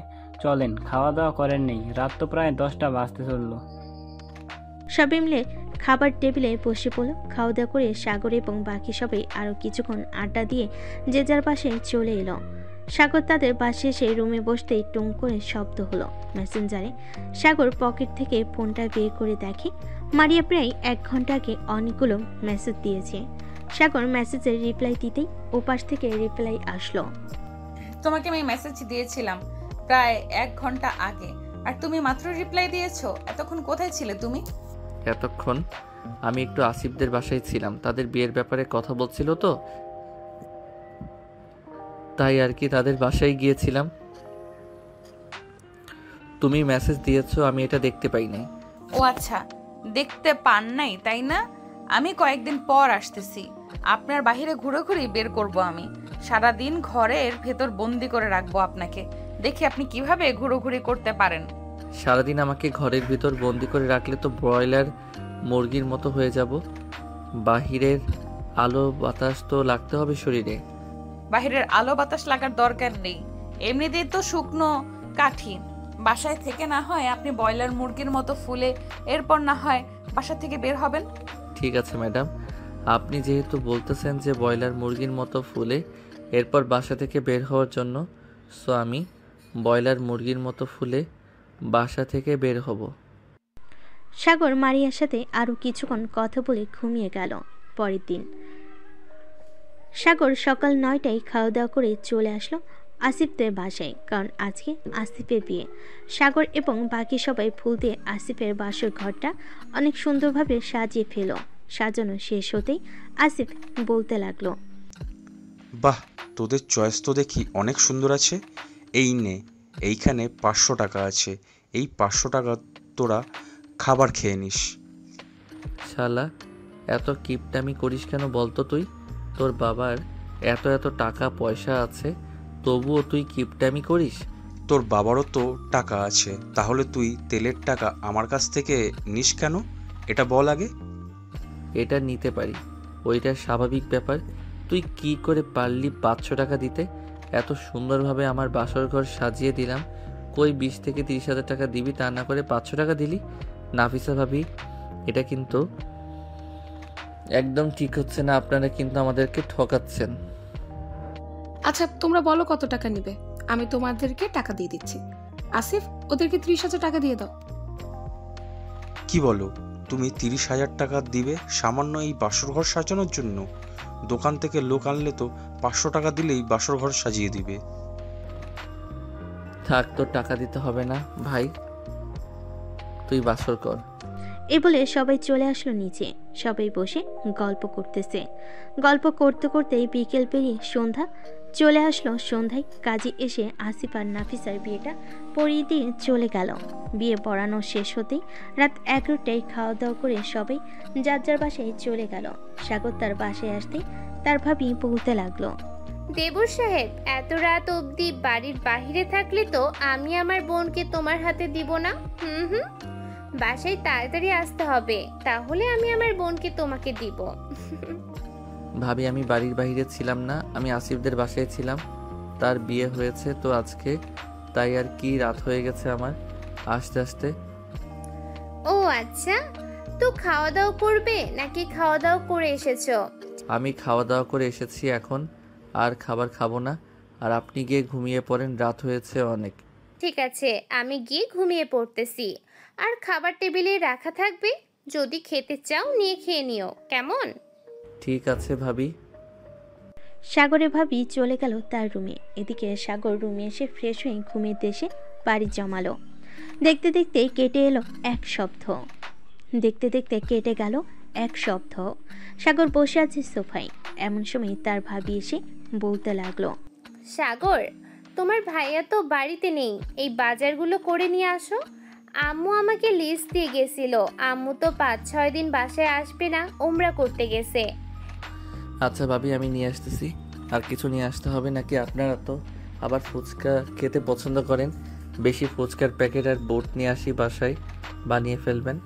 চলেন, খাওয়া দাওয়া করেন নেই, রাত তো প্রায় 10টা বাজতে চললো। সবাই মিলে খাবার টেবিলে বসে পড়ল। খাওয়া দাওয়া করে সাগর এবং বাকি সবাই আরও কিছুক্ষণ আড্ডা দিয়ে যে যার পাশে চলে এলো। সাগর তাদের বাসে এসে রুমে বসতেই টুং করে শব্দ হলো। মেসেঞ্জারে সাগর পকেট থেকে ফোনটা বের করে দেখে মারিয়া প্রায় 1 ঘন্টা আগে অনেকগুলো মেসেজ দিয়েছে। সাগর মেসেজের রিপ্লাই দিতেই ওপাশ থেকে রিপ্লাই আসলো, তোমাকে আমি মেসেজ দিয়েছিলাম প্রায় 1 ঘন্টা আগে, আর তুমি মাত্র রিপ্লাই দিয়েছো। এতক্ষণ কোথায় ছিলে তুমি? এতক্ষণ আমি একটু আসিফদের বাসায় ছিলাম, তাদের বিয়ের ব্যাপারে কথা বলছিল তো, তাই আর কি তাদের বাসায় গিয়েছিলাম। তুমি মেসেজ দিয়েছো, আমি এটা দেখতে পাই নাই। ও আচ্ছা, দেখতে পান নাই তাই না? আমি কয়েকদিন পর আসতেছি, আপনার বাহিরে ঘুরে বের করব। আমি সারাদিন ঘরের ভেতর বন্দি করে রাখবো আপনাকে, দেখি আপনি কিভাবে ঘুরোঘুরি করতে পারেন। সারাদিন আমাকে ঘরের ভিতর বন্দি করে রাখলে তো ব্রয়লার মুরগির মতো হয়ে যাব। বাহিরের আলো বাতাস তো লাগতে হবে শরীরে। বাহিরের আলো বাতাস লাগার দরকার নেই, এমনিতেই তো শুকনো কাঠি। বাসায় থেকে না হয় আপনি ব্রয়লার মুরগির মতো ফুলে এরপর না হয় বাসা থেকে বের হবেন। ঠিক আছে ম্যাডাম, আপনি যেহেতু বলতেছেন যে ব্রয়লার মুরগির মতো ফুলে এরপর বাসা থেকে বের হওয়ার জন্য, সো আমি ব্রয়লার মুরগির মতো ফুলে বাসা থেকে বের হব। সাগর মারিয়ার সাথে আরও কিছুক্ষণ কথা বলে ঘুমিয়ে গেল। পরের দিন সাগর সকাল 9টায় খাওয়া দাওয়া করে চলে আসলো আসিফদের বাসায়, কারণ আজকে আসিফের বিয়ে। সাগর এবং বাকি সবাই ফুল দিয়ে আসিফের বাসর ঘরটা অনেক সুন্দরভাবে সাজিয়ে ফেল। সাজানো শেষ হতেই আসিফ বলতে লাগলো, বাহ, তোদের চয়েস তো দেখি অনেক সুন্দর আছে। এই নে, এইখানে 500 টাকা আছে, এই 500 টাকা তোরা খাবার খেয়ে নিস। শালা, এত কিপটামি করিস কেন বলতো তুই? তোর বাবার এত টাকা পয়সা আছে, তবুও তুই কিপটামি করিস? তোর বাবারও তো টাকা আছে, তাহলে তুই তেলের টাকা আমার কাছ থেকে নিস কেন? এটা বল আগে। এটা নিতে পারি, ওইটা স্বাভাবিক ব্যাপার। তুই কি করে পারলি 500 টাকা দিতে? এত সুন্দরভাবে আমার বাসর ঘর সাজিয়ে দিলাম, কই 20 থেকে 30,000 টাকা দিবি, তা না করে 500 টাকা দিলি। নাফিসা ভাবি, এটা কিন্তু একদম ঠিক হচ্ছে না, আপনারা কিন্তু আমাদেরকে ঠকাচ্ছেন। আচ্ছা, তোমরা বলো কত টাকা নিবে, আমি তোমাদেরকে টাকা দিয়ে দিচ্ছি। আসিফ, ওদেরকে 30,000 টাকা দিয়ে দাও। কি বলো, তুমি 30,000 টাকা দিবে সামান্য এই বাসর ঘর সাজানোর জন্য? দোকান থেকে লোক আনলে তো 500 টাকা দিলেই বাসর ঘর সাজিয়ে দিবে। থাক, তোর টাকা দিতে হবে না ভাই, তুই বাসর কর। এই বলে সবাই চলে আসলো নিচে। সবাই বসে গল্প করতেছে। গল্প করতে করতেই বিকেল পেরিয়ে সন্ধ্যা চলে আসলো। সন্ধ্যায় কাজে এসে আসিফ আর নাফিসার বিয়েটা পড়িয়ে দিয়ে চলে গেল। বিয়ে পড়ানো শেষ হতেই রাত 11টায় খাওয়া দাওয়া করে সবাই যার যার বাসায় চলে গেল। সাগর তার বাসায় আসতেই তার ভাবি বলতে লাগলো, দেবর সাহেব, এত রাত অবধি বাড়ির বাহিরে থাকলে তো আমি আমার বোনকে তোমার হাতে দিব না। বাসায় তাড়াতাড়ি আসতে হবে, তাহলে আমি আমার বোনকে তোমাকে দিব। ভাবি, আমি বাড়ির বাইরে ছিলাম না, আমি আসিফদের বাসায় ছিলাম। তার বিয়ে হয়েছে তো আজকে, তাই আর কি রাত হয়ে গেছে আমার আসতে আসতে। ও আচ্ছা, তো খাওয়া দাওয়া করবে নাকি খাওয়া দাওয়া করে এসেছো? আমি খাওয়া দাওয়া করে এসেছি, এখন আর খাবার খাবো না। আর আপনি গিয়ে ঘুমিয়ে পড়েন, রাত হয়েছে অনেক। ঠিক আছে, আমি গিয়ে ঘুমিয়ে পড়তেছি। আর খাবার টেবিলে রাখা থাকবে, যদি খেতে চাও নিয়ে খেয়ে নিও, কেমন? ঠিক আছে ভাবি। সাগরের ভাবি চলে গেল তার রুমে। এদিকে সাগর রুমে এসে ফ্রেশ হয়ে ঘুমের দেশে বাড়ি জমালো। দেখতে দেখতে কেটে এলো 1 সপ্তাহ। দেখতে দেখতে কেটে গেল 1 সপ্তাহ। সাগর বসে আছে সোফায়। এমন সময় তার ভাবি এসে বলতে লাগলো, সাগর, তোমার ভাইয়া তো বাড়িতে নেই, এই বাজারগুলো করে নিয়ে আসো। আম্মু আমাকে লিস্ট দিয়ে গেছিল, আম্মু তো 5-6 দিন বাসায় আসবে না, উমরা করতে গেছে। আচ্ছা ভাবি, আমি নিয়ে আসতেছি। আর কিছু নিয়ে আসতে হবে নাকি? আপনারা তো আবার ফুচকা খেতে পছন্দ করেন। বেশি ফুচকার প্যাকেট আর বোট নিয়ে আসি, বাসায় বানিয়ে ফেলবেন।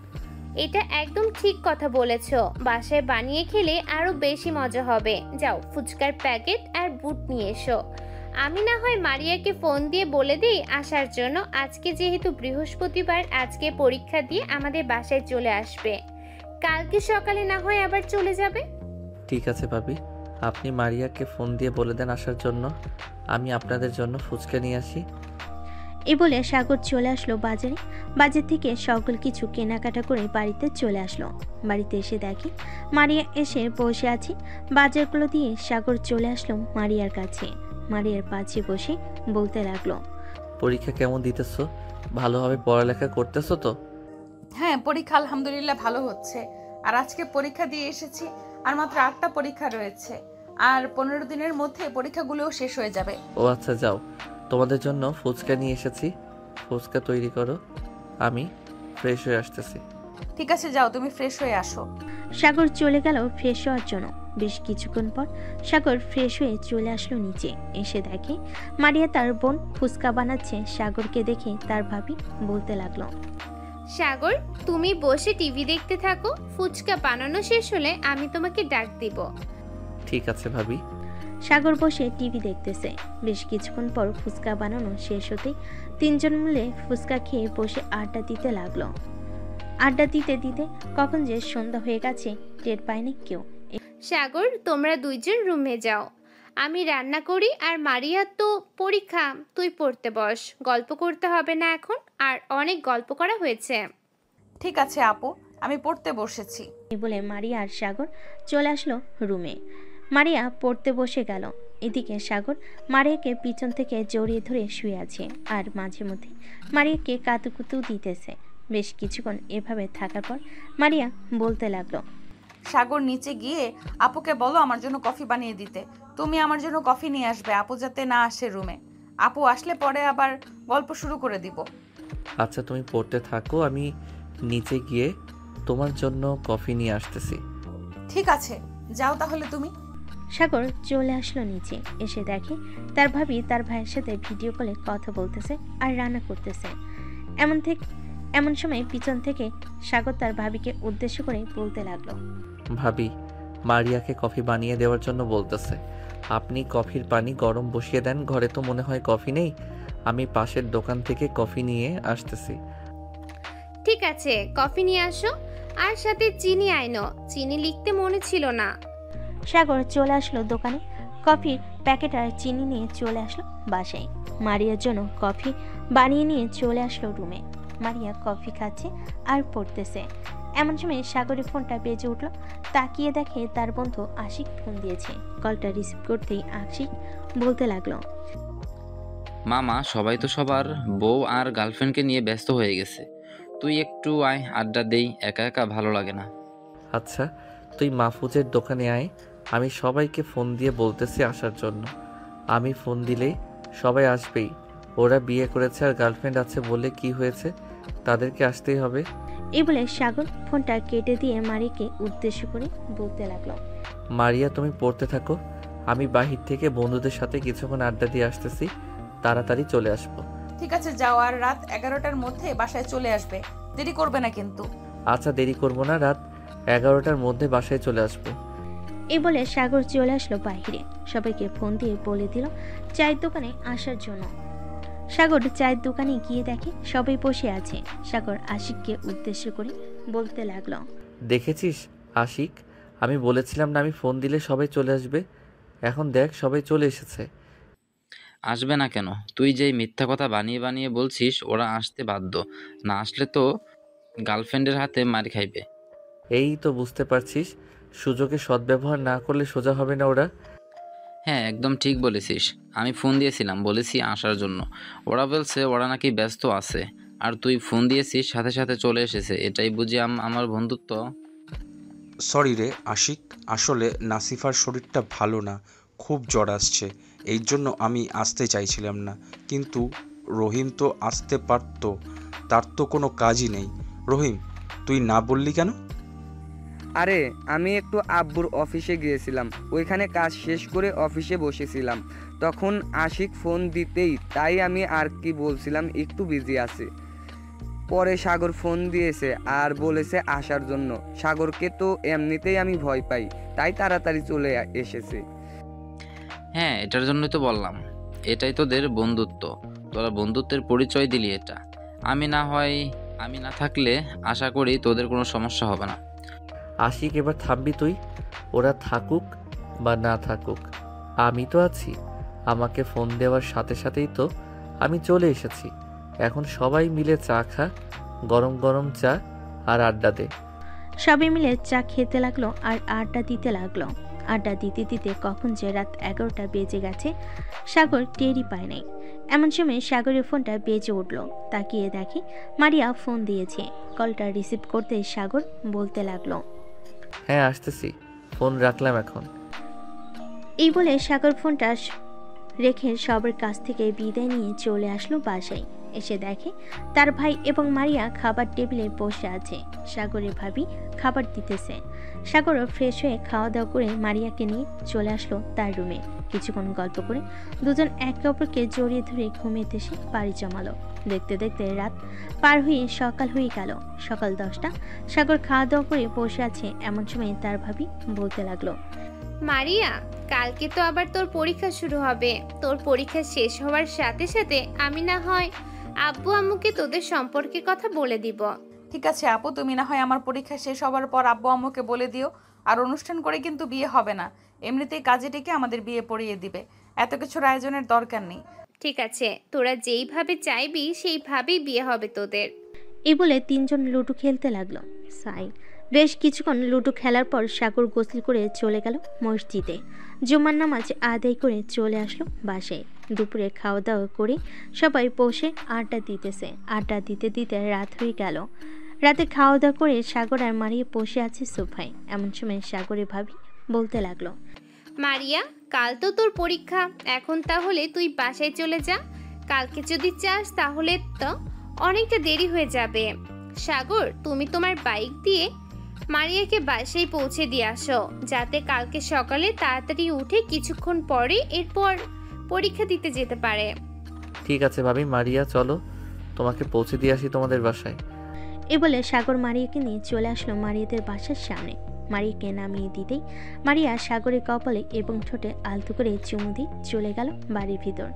এটা একদম ঠিক কথা বলেছো, বাসায় বানিয়ে খেলে আরো বেশি মজা হবে। যাও ফুচকার প্যাকেট আর বুট নিয়ে এসো। আমি না হয় মারিয়াকে ফোন দিয়ে বলে দিই আসার জন্য। আজকে যেহেতু বৃহস্পতিবার, আজকে পরীক্ষা দিয়ে আমাদের বাসায় চলে আসবে, কালকে সকালে না হয় আবার চলে যাবে। ঠিক আছে ভাবি, আপনি মারিয়াকে ফোন দিয়ে বলে দেন আসার জন্য। আমি আপনাদের জন্য ফুচকা নিয়ে আসি। এ বলে সাগর চলে আসলো বাজারে। বাজার থেকে সকল কিছু কেনাকাটা করে বাড়িতে চলে আসলো। বাড়িতে এসে দেখে মারিয়া এসে বসে আছে। বাজারগুলো দিয়ে সাগর চলে আসলো মারিয়ার কাছে। মারিয়ার পাশে বসে বলতে লাগলো, পরীক্ষা কেমন দিতেছো? ভালোভাবে পড়ালেখা করতেছো তো? হ্যাঁ, পরীক্ষা আলহামদুলিল্লাহ ভালো হচ্ছে। আর আজকে পরীক্ষা দিয়ে এসেছি, আর মাত্র 8টা পরীক্ষা রয়েছে, আর 15 দিনের মধ্যে পরীক্ষাগুলোও শেষ হয়ে যাবে। ও আচ্ছা, যাও, তোমাদের জন্য ফুচকা নিয়ে এসেছি। ফুচকা তৈরি করো, আমি ফ্রেশ হয়ে আসতেছি। ঠিক আছে, যাও, তুমি ফ্রেশ হয়ে আসো। সাগর চলে গেল ফ্রেশ হওয়ার জন্য। বেশ কিছুক্ষণ পর সাগর ফ্রেশ হয়ে চলে আসলো নিচে। এসে দেখে মারিয়া তার বোন ফুচকা বানাচ্ছে। সাগরকে দেখে তার ভাবি বলতে লাগলো, সাগর তুমি বসে টিভি দেখতে থাকো, ফুচকা বানানো শেষ হলে আমি তোমাকে ডাক দিব। ঠিক আছে ভাবি। সাগর বসে টিভি দেখতেছে। বেশ কিছুক্ষণ পর ফুচকা বানানো শেষ হতেই তিনজন মিলে ফুচকা খেয়ে বসে আড্ডা দিতে লাগলো। আড্ডা দিতে দিতে কখন যে সন্ধ্যা হয়ে গেছে টের পায়নি কেউ। সাগর তোমরা দুইজন রুমে যাও, আমি রান্না করি। আর মারিয়া তো পরীক্ষা, তুই পড়তে বস, গল্প করতে হবে না এখন, আর অনেক গল্প করা হয়েছে। ঠিক আছে আপু, আমি পড়তে বসেছি। বলে মারিয়া আর সাগর চলে আসলো রুমে। মারিয়া পড়তে বসে গেল। এদিকে সাগর মারিয়াকে পিছন থেকে জড়িয়ে ধরে শুয়ে আছে, আর মাঝে মধ্যে মারিয়াকে কাতুকুতু দিতেছে। বেশ কিছুক্ষণ এভাবে থাকার পর মারিয়া বলতে লাগলো, সাগর নিচে গিয়ে আপুকে বলো আমার জন্য কফি বানিয়ে দিতে। তুমি আমার জন্য কফি নিয়ে আসবে, আপু যাতে না আসে রুমে। আপু আসলে পরে আবার গল্প শুরু করে দিব। আচ্ছা, তুমি পড়তে থাকো, আমি নিচে গিয়ে তোমার জন্য কফি নিয়ে আসতেছি। ঠিক আছে, যাও তাহলে তুমি। সাগর চলে আসলো নিচে। এসে দেখে তার ভাবি তার ভাইয়ের সাথে ভিডিও কলে কথা বলতেছে আর রান্না করতেছে। এমন সময় পিছন থেকে সাগর তার ভাবিকে উদ্দেশ্য করে বলতে লাগলো, ভাবি মারিয়াকে কফি বানিয়ে দেওয়ার জন্য বলতেছে। আপনি কফির পানি গরম বসিয়ে দেন, ঘরে তো মনে হয় কফি নেই। আমি পাশের দোকান থেকে কফি নিয়ে আসতেছি। ঠিক আছে, কফি নিয়ে আসো, আর সাথে চিনি আইনো, চিনি লিখতে মনে ছিল না। সাগর চলে আসলো দোকানে। কফির প্যাকেট আর চিনি নিয়ে চলে আসলো বাসায়। মারিয়ার জন্য কফি বানিয়ে নিয়ে চলে আসলো রুমে। মারিয়া কফি খাচ্ছে আর পড়তেছে। এমন সময় সাগরের ফোনটা বেজে উঠলো। তাকিয়ে দেখে তার বন্ধু আশিক ফোন দিয়েছে। কলটা রিসিভ করতেই আশিক বলতে লাগলো, মামা সবাই তো সবার বউ আর গার্লফ্রেন্ডকে নিয়ে ব্যস্ত হয়ে গেছে, তুই একটু আয়, আড্ডা দেই, একা একা ভালো লাগে না। আচ্ছা, তুই মাহফুজের দোকানে আয়, আমি সবাইকে ফোন দিয়ে বলতেছি আসার জন্য। আমি ফোন দিলেই সবাই আসবেই। ওরা বিয়ে করেছে আর গার্লফ্রেন্ড আছে বলে কি হয়েছে, তাদেরকে আসতেই হবে। এই বলে সাগর ফোনটা কেটে দিয়ে মারিয়াকে উদ্দেশ্য করে বলতে লাগলো, মারিয়া তুমি পড়তে থাকো, আমি বাহির থেকে বন্ধুদের সাথে কিছুক্ষণ আড্ডা দিয়ে আসতেছি, তাড়াতাড়ি চলে আসবো। ঠিক আছে, যাও, আর রাত 11টার মধ্যে বাসায় চলে আসবে, দেরি করবে না কিন্তু। আচ্ছা, দেরি করবো না, রাত 11টার মধ্যে বাসায় চলে আসবো। এই বলে সাগর চলে আসলো বাহিরে। সবাইকে ফোন দিয়ে বলে দিল চায়ের দোকানে আসার জন্য। সাগর চায়ের দোকানে গিয়ে দেখে সবাই বসে আছে। সাগর আশিককে উদ্দেশ্য করে বলতে লাগলো, দেখেছিস আশিক, আমি বলেছিলাম না আমি ফোন দিলে সবাই চলে আসবে, এখন দেখ সবাই চলে এসেছে। আসবে না কেন? তুই যেই মিথ্যা কথা বানিয়ে বানিয়ে বলছিস ওরা আসতে বাধ্য, না আসলে তো গার্লফ্রেন্ডের হাতে মার খাইবে। এই তো বুঝতে পারছিস, সুযোগে সদ্ব্যবহার না করলে সোজা হবে না ওরা। হ্যাঁ একদম ঠিক বলেছিস, আমি ফোন দিয়েছিলাম, বলেছি আসার জন্য, ওরা বলছে ওরা নাকি ব্যস্ত আছে, আর তুই ফোন দিয়েছিস সাথে সাথে চলে এসেছে, এটাই বুঝি আমার বন্ধুত্ব। সরি রে আশিক, আসলে নাসিফার শরীরটা ভালো না, খুব জ্বর আসছে, এই জন্য আমি আসতে চাইছিলাম না, কিন্তু রহিম তো আসতে পারতো, তার তো কোনো কাজই নেই। রহিম, তুই না বললি কেন? আরে আমি একটু আব্বুর অফিসে গিয়েছিলাম, ওইখানে কাজ শেষ করে অফিসে বসেছিলাম, তখন আশিক ফোন দিতেই তাই আমি আর কি বলছিলাম একটু বিজি আছি। পরে সাগর ফোন দিয়েছে আর বলেছে আসার জন্য। সাগরকে তো এমনিতেই আমি ভয় পাই, তাই তাড়াতাড়ি চলে এসেছে। হ্যাঁ, এটার জন্যই তো বললাম, এটাই তোদের বন্ধুত্ব। তোরা বন্ধুত্বের পরিচয় দিলি এটা। আমি না থাকলে আশা করি তোদের কোনো সমস্যা হবে না। আশিক, এবার থামবি তুই? ওরা থাকুক বা না থাকুক, আমি তো আছি। আমাকে ফোন দেওয়ার সাথে সাথেই তো আমি চলে এসেছি। এখন সবাই মিলে চা খা, গরম গরম চা, আর আড্ডা দে। সবাই মিলে চা খেতে লাগলো আর আড্ডা দিতে লাগলো। আড্ডা দিতে দিতে কখন যে রাত 11টা বেজে গেছে সাগর টেরই পায় নাই। এমন সময় সাগরের ফোনটা বেজে উঠল। তাকিয়ে দেখে মারিয়া ফোন দিয়েছে। কলটা রিসিভ করতে সাগর বলতে লাগলো, হ্যাঁ আসতেছি, ফোন রাখলাম এখন। এই বলে সাগর ফোনটা রেখে সবার কাছ থেকে বিদায় নিয়ে চলে আসলো বাসায়। এসে দেখে তার ভাই এবং মারিয়া খাবার টেবিলে বসে আছে। সাগরের ভাবি খাবার দিতেছে। সাগরও ফ্রেশ হয়ে খাওয়া দাওয়া করে মারিয়াকে নিয়ে চলে আসলো তার রুমে। কিছুক্ষণ গল্প করে দুজন একে অপরকে জড়িয়ে ধরে ঘুমিয়ে এসে পাড়ি জমালো। দেখতে দেখতে রাত পার হয়ে সকাল হয়ে গেল। সকাল 10টা। সাগর খাওয়া দাওয়া করে বসে আছে। এমন সময় তার ভাবি বলতে লাগলো, মারিয়া, কালকে তো আবার তোর পরীক্ষা শুরু হবে। তোর পরীক্ষা শেষ হওয়ার সাথে সাথে আমি না হয় আব্বু আম্মুকে তোদের সম্পর্কে কথা বলে দিব। ঠিক আছে আপু, তুমি না হয় আমার পরীক্ষা শেষ হওয়ার পর আব্বু আম্মুকে বলে দিও। আর অনুষ্ঠান করে কিন্তু বিয়ে হবে না, এমনিতেই কাজে ডেকে আমাদের বিয়ে পড়িয়ে দিবে। এত কিছুর আয়োজনের দরকার নেই। ঠিক আছে, তোরা যেইভাবে চাইবি সেইভাবেই বিয়ে হবে তোদের। এই বলে তিনজন লুডো খেলতে লাগলো। বেশ কিছুক্ষণ লুডো খেলার পর সাগর গোসল করে চলে গেল মসজিদে। জুমার নামাজ আদায় করে চলে আসলো বাসায়। দুপুরে খাওয়া দাওয়া করে সবাই বসে আড্ডা দিতেছে। আড্ডা দিতে দিতে রাত হয়ে গেল। রাতে খাওয়া দাওয়া করে সাগর আর মারিয়া বসে আছে সোফায়। এমন সময় সাগরের ভাবি বলতে লাগলো, মারিয়া, কাল তো তোর পরীক্ষা, এখন তাহলে তুই বাসায় চলে যা। কালকে যদি চাস তাহলে তো অনেকটা দেরি হয়ে যাবে। সাগর, তুমি তোমার বাইক দিয়ে মারিয়াকে বাসায় পৌঁছে দিয়ে আসো, যাতে কালকে সকালে তাড়াতাড়ি উঠে কিছুক্ষণ পরে এরপর পরীক্ষা দিতে যেতে পারে। ঠিক আছে ভাবি, মারিয়া চলো তোমাকে পৌঁছে দিয়ে আসি তোমাদের বাসায়। এ বলে সাগর মারিয়াকে নিয়ে চলে আসলো মারিয়াদের বাসার সামনে। মারিয়াকে নামিয়ে দিতেই মারিয়া সাগরের কপালে এবং ঠোঁটে আলতো করে চুমু দিয়ে চলে গেল বাড়ির ভিতর।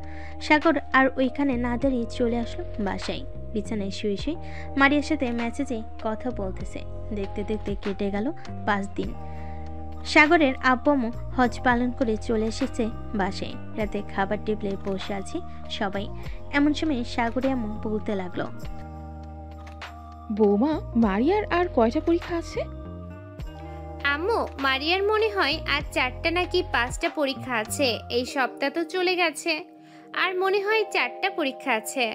সাগর আর ওইখানে না দাঁড়িয়ে চলে আসলো বাসায়। বিছানায় শুয়ে শুয়ে মারিয়ার সাথে মেসেজে কথা বলতেছে। দেখতে দেখতে কেটে গেল 5 দিন। সাগরের আব্বু হজ পালন করে চলে এসেছে বাসায়। রাতে খাবার টেবিলে বসে আছে সবাই। এমন সময় সাগরে আম্মু বলতে লাগলো, বৌমা, মারিয়ার আর কয়টা পরীক্ষা আছে? আম্মু, মারিয়ার মনে হয় আর 4টা নাকি 5টা পরীক্ষা আছে। এই সপ্তাহ তো চলে গেছে, আর মনে হয় 4টা পরীক্ষা আছে।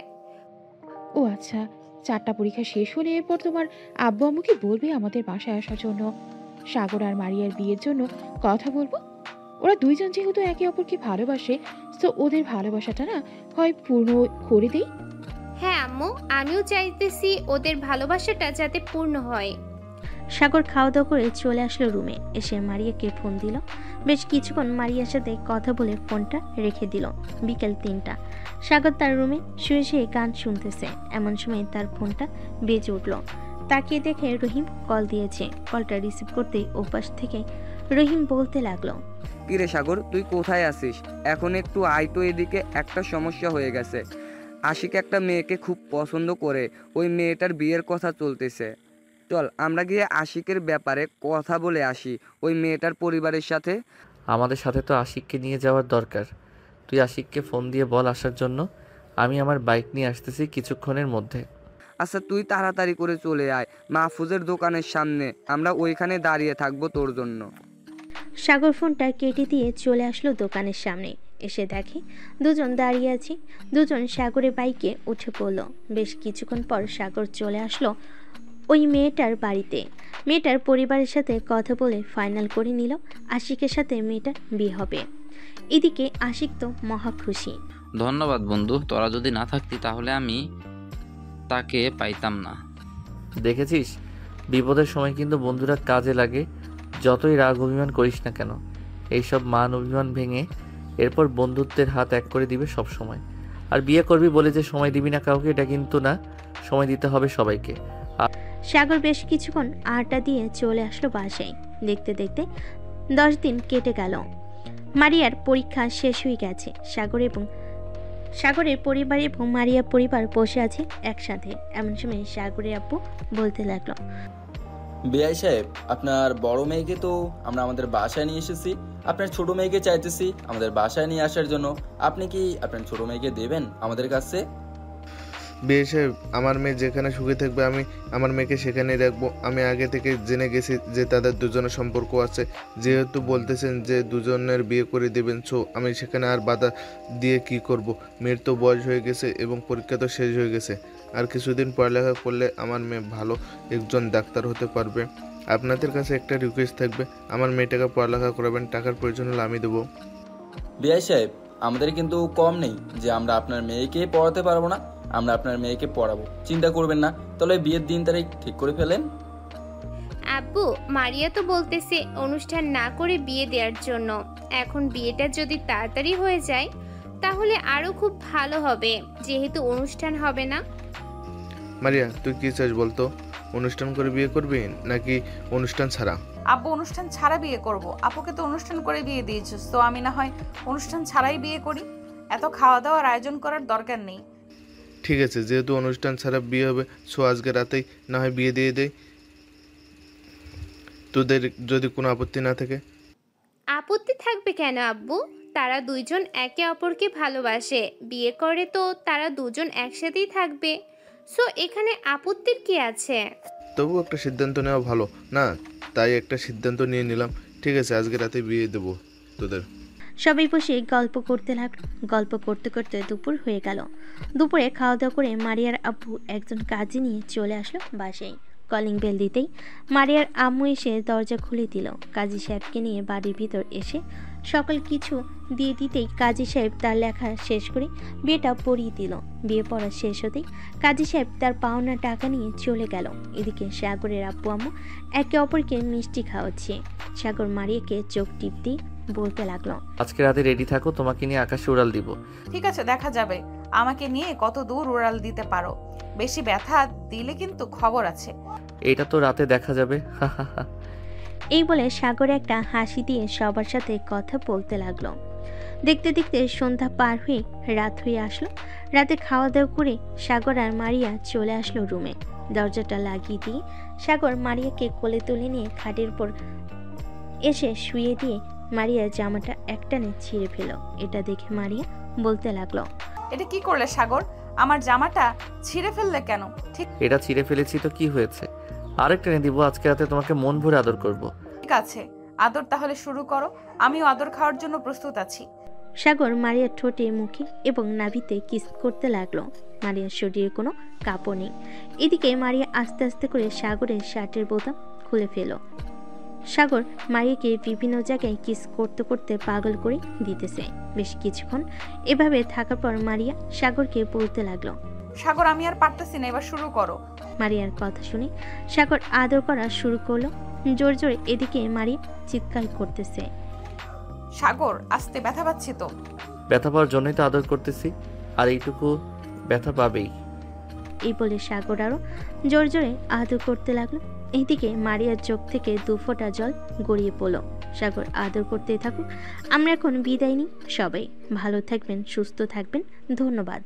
ও আচ্ছা, 4টা পরীক্ষা শেষ হলে এরপর তোমার আব্বু আম্মুকে বলবে আমাদের বাসায় আসার জন্য। সাগর আর মারিয়ার বিয়ের জন্য কথা বলবো। ওরা দুইজন যেহেতু একে অপরকে ভালোবাসে, তো ওদের ভালোবাসাটা না হয় পূর্ণ করে দেই। হ্যাঁ আম্মু, আমিও চাইতেছি ওদের ভালোবাসাটা যাতে পূর্ণ হয়। সাগর খাওয়া দাওয়া করে চলে আসলো রুমে। এসে মারিয়াকে ফোন দিল। বেশ কিছুক্ষণ মারিয়ার সাথে কথা বলে ফোনটা রেখে দিল। বিকেল 3টা। সাগর তার রুমে শুয়ে শুয়ে গান শুনতেছে। এমন সময় তার ফোনটা বেজে উঠল। তাকিয়ে দেখে রহিম কল দিয়েছে। কলটা রিসিভ করতেই ওপাশ থেকে রহিম বলতে লাগলো, কিরে সাগর, তুই কোথায় আছিস? এখন একটু আয় তো এদিকে, একটা সমস্যা হয়ে গেছে। আশিক একটা মেয়েকে খুব পছন্দ করে, ওই মেয়েটার বিয়ের কথা চলতেছে। চল আমরা গিয়ে আশিকের ব্যাপারে কথা বলে আসি ওই মেয়েটার পরিবারের সাথে। আমাদের সাথে তো আশিককে নিয়ে যাওয়ার দরকার। তুই আশিককে ফোন দিয়ে বল আসার জন্য। আমি আমার বাইক নিয়ে আসতেছি কিছুক্ষণের মধ্যে। আচ্ছা, তুই তাড়াতাড়ি করে চলে আয় মাহফুজের দোকানের সামনে, আমরা ওইখানে দাঁড়িয়ে থাকবো তোর জন্য। সাগর ফোনটা কেটে দিয়ে চলে আসলো দোকানের সামনে। এসে দেখে দুজন দাঁড়িয়ে আছে। দুজন সাগরের বাইকে উঠে পড়ল। বেশ কিছুক্ষণ পর সাগর চলে আসলো ওই মেয়েটার বাড়িতে। মেয়েটার পরিবারের সাথে কথা বলে ফাইনাল করে নিল আশিকের সাথে মেয়েটার বিয়ে হবে। এদিকে আশিক তো মহা খুশি। ধন্যবাদ বন্ধু, তোরা যদি না থাকতি তাহলে আমি তাকে পাইতাম না। দেখেছিস, বিপদের সময় কিন্তু বন্ধুরা কাজে লাগে। যতই রাগ অভিমান করিস না কেন, এইসব মান অভিমান ভেঙে এরপর বন্ধুত্বের হাত এক করে দিবে সব সময়। আর বিয়ে করবি বলে যে সময় দিবি না কাউকে, এটা কিন্তু না, সময় দিতে হবে সবাইকে। সাগর বেশ কিছুক্ষণ আড্ডা দিয়ে চলে আসলো বাসায়। দেখতে দেখতে 10 দিন কেটে গেল। মারিয়ার পরীক্ষা শেষ হয়ে গেছে। সাগরের পরিবার এবং মারিয়া পরিবার বসে আছে একসাথে। এমন সময় সাগরের আব্বু বলতে লাগলো, বিআই সাহেব, আপনার বড় মেয়েকে তো আমরা আমাদের বাসায় নিয়ে এসেছি, আপনার ছোট মেয়েকে চাইতেছি আমাদের বাসায় নিয়ে আসার জন্য। আপনি কি আপনার ছোট মেয়েকে দেবেন আমাদের কাছে? বিয়ে সাহেব, আমার মেয়ে যেখানে সুখে থাকবে আমি আমার মেয়েকে সেখানেই রাখবো। আমি আগে থেকে জেনে গেছি যে তাদের দুজনের সম্পর্ক আছে। যেহেতু বলতেছেন যে দুজনের বিয়ে করে দেবেন, সো আমি সেখানে আর বাধা দিয়ে কি করব। মেয়ের তো বয়স হয়ে গেছে এবং পরীক্ষা তো শেষ হয়ে গেছে। আর কিছুদিন পড়ালেখা করলে আমার মেয়ে ভালো একজন ডাক্তার হতে পারবে। আপনাদের কাছে একটা রিকোয়েস্ট থাকবে, আমার মেয়েটাকে পড়ালেখা করাবেন, টাকার প্রয়োজন হলে আমি দেবো। বিআই সাহেব, আমাদের কিন্তু কম নেই যে আমরা আপনার মেয়েকে পড়াতে পারবো না। আমরা আপনার মেয়েকে পড়াবো, চিন্তা করবেন না। তাহলে বিয়ের দিন তারিখ ঠিক করে ফেলেন। আব্বু, মারিয়া তো বলতেছে অনুষ্ঠান না করে বিয়ে দেওয়ার জন্য। এখন বিয়েটা যদি তাড়াতাড়ি হয়ে যায় তাহলে আরো খুব ভালো হবে, যেহেতু অনুষ্ঠান হবে না। মারিয়া, তুই কি চাস বলতো? অনুষ্ঠান করে বিয়ে করবি নাকি অনুষ্ঠান ছাড়া? আব্বু, অনুষ্ঠান ছাড়া বিয়ে করব। আপুকে তো অনুষ্ঠান করে বিয়ে দিয়েছিস, তো আমি না হয় অনুষ্ঠান ছাড়াই বিয়ে করি। এত খাওয়া দাওয়ার আয়োজন করার দরকার নেই। ঠিক আছে, যেহেতু অনুষ্ঠান ছাড়া বিয়ে হবে, সো আজকে রাতেই না হয় বিয়ে দিয়ে দেই, তোদের যদি কোনো আপত্তি না থাকে। আপত্তি থাকবে কেন আব্বু? তারা দুইজন একে অপরকে ভালোবাসে, বিয়ে করে তো তারা দুজন একসাথেই থাকবে। সো এখানে আপত্তির কি আছে? তবু একটা সিদ্ধান্ত নেওয়া ভালো না, তাই একটা সিদ্ধান্ত নিয়ে নিলাম। ঠিক আছে, আজকে রাতে বিয়ে দেবো তোদের। সবাই বসে গল্প করতে লাগলো। গল্প করতে করতে দুপুর হয়ে গেল। দুপুরে খাওয়া দাওয়া করে মারিয়ার আব্বু একজন কাজে নিয়ে চলে আসলো বাসায়। কলিং বেল দিতেই মারিয়ার আম্মু এসে দরজা খুলে দিল। কাজী সাহেবকে নিয়ে বাড়ির ভিতর এসে সকল কিছু দিয়ে দিতেই কাজী সাহেব তার লেখা শেষ করে বিয়েটা পড়িয়ে দিল। বিয়ে পড়া শেষ হতেই কাজী সাহেব তার পাওনা টাকা নিয়ে চলে গেল। এদিকে সাগরের আব্বু আম্মু একে অপরকে মিষ্টি খাওয়াচ্ছে। সাগর মারিয়াকে চোখ টিপ দিয়ে বলতে লাগলো, আজকে রাতে রেডি থাকো, তোমাকে নিয়ে আকাশে উড়াল দিব। ঠিক আছে, দেখা যাবে আমাকে নিয়ে কত দূর উড়াল দিতে পারো। বেশি ব্যথা দিলে কিন্তু খবর আছে। এটা তো রাতে দেখা যাবে। এই বলে সাগর একটা হাসি দিয়ে সবার সাথে কথা বলতে লাগলো। দেখতে দেখতে সন্ধ্যা পার হয়ে রাত হয়ে আসলো। রাতে খাওয়া দাওয়া করে সাগর আর মারিয়া চলে আসলো রুমে। দরজাটা লাগিয়ে দিয়ে সাগর মারিয়াকে কোলে তুলে নিয়ে খাটের উপর এসে শুয়ে দিয়ে মারিয়ার জামাটা একটানে ছিঁড়ে ফেল। এটা দেখে মারিয়া বলতে লাগলো, এটা কি করলে সাগর? আমার জামাটা ছিঁড়ে ফেললে কেন? ঠিক এটা ছিঁড়ে ফেলেছি তো কি হয়েছে, আরেকটা এনে দিব। আজকে রাতে তোমাকে মন ভরে আদর করব। ঠিক আছে, আদর তাহলে শুরু করো। আমিও আদর খাওয়ার জন্য প্রস্তুত আছি। সাগর মারিয়ার ঠোঁটে, মুখে এবং নাভিতে কিস করতে লাগলো। মারিয়ার শরীরে কোনো কাপড় নেই। এদিকে মারিয়া আস্তে আস্তে করে সাগরের শার্টের বোতাম খুলে ফেল। সাগর মারিয়াকে বিভিন্ন জায়গায় কিস করতে করতে পাগল করে দিতেছে। বেশ কিছুক্ষণ এভাবে থাকার পর মারিয়া সাগরকে বলতে লাগলো, সাগর, আমি আর পারতেছি না, এবার শুরু করো। মারিয়ার কথা শুনে সাগর আদর করা শুরু করলো জোর জোরে। এদিকে মারিয়া চিৎকার করতেছে, সাগর আস্তে, ব্যথা পাচ্ছি তো। ব্যথা পাওয়ার জন্যই তো আদর করতেছি, আর এইটুকু ব্যথা পাবেই। এই বলে সাগর আরো জোর জোরে আদর করতে লাগলো। এইদিকে মারিয়ার চোখ থেকে 2 ফোঁটা জল গড়িয়ে পড়ল। সাগর আদর করতে থাকুক। আমরা এখন বিদায় নিই। সবাই ভালো থাকবেন, সুস্থ থাকবেন। ধন্যবাদ।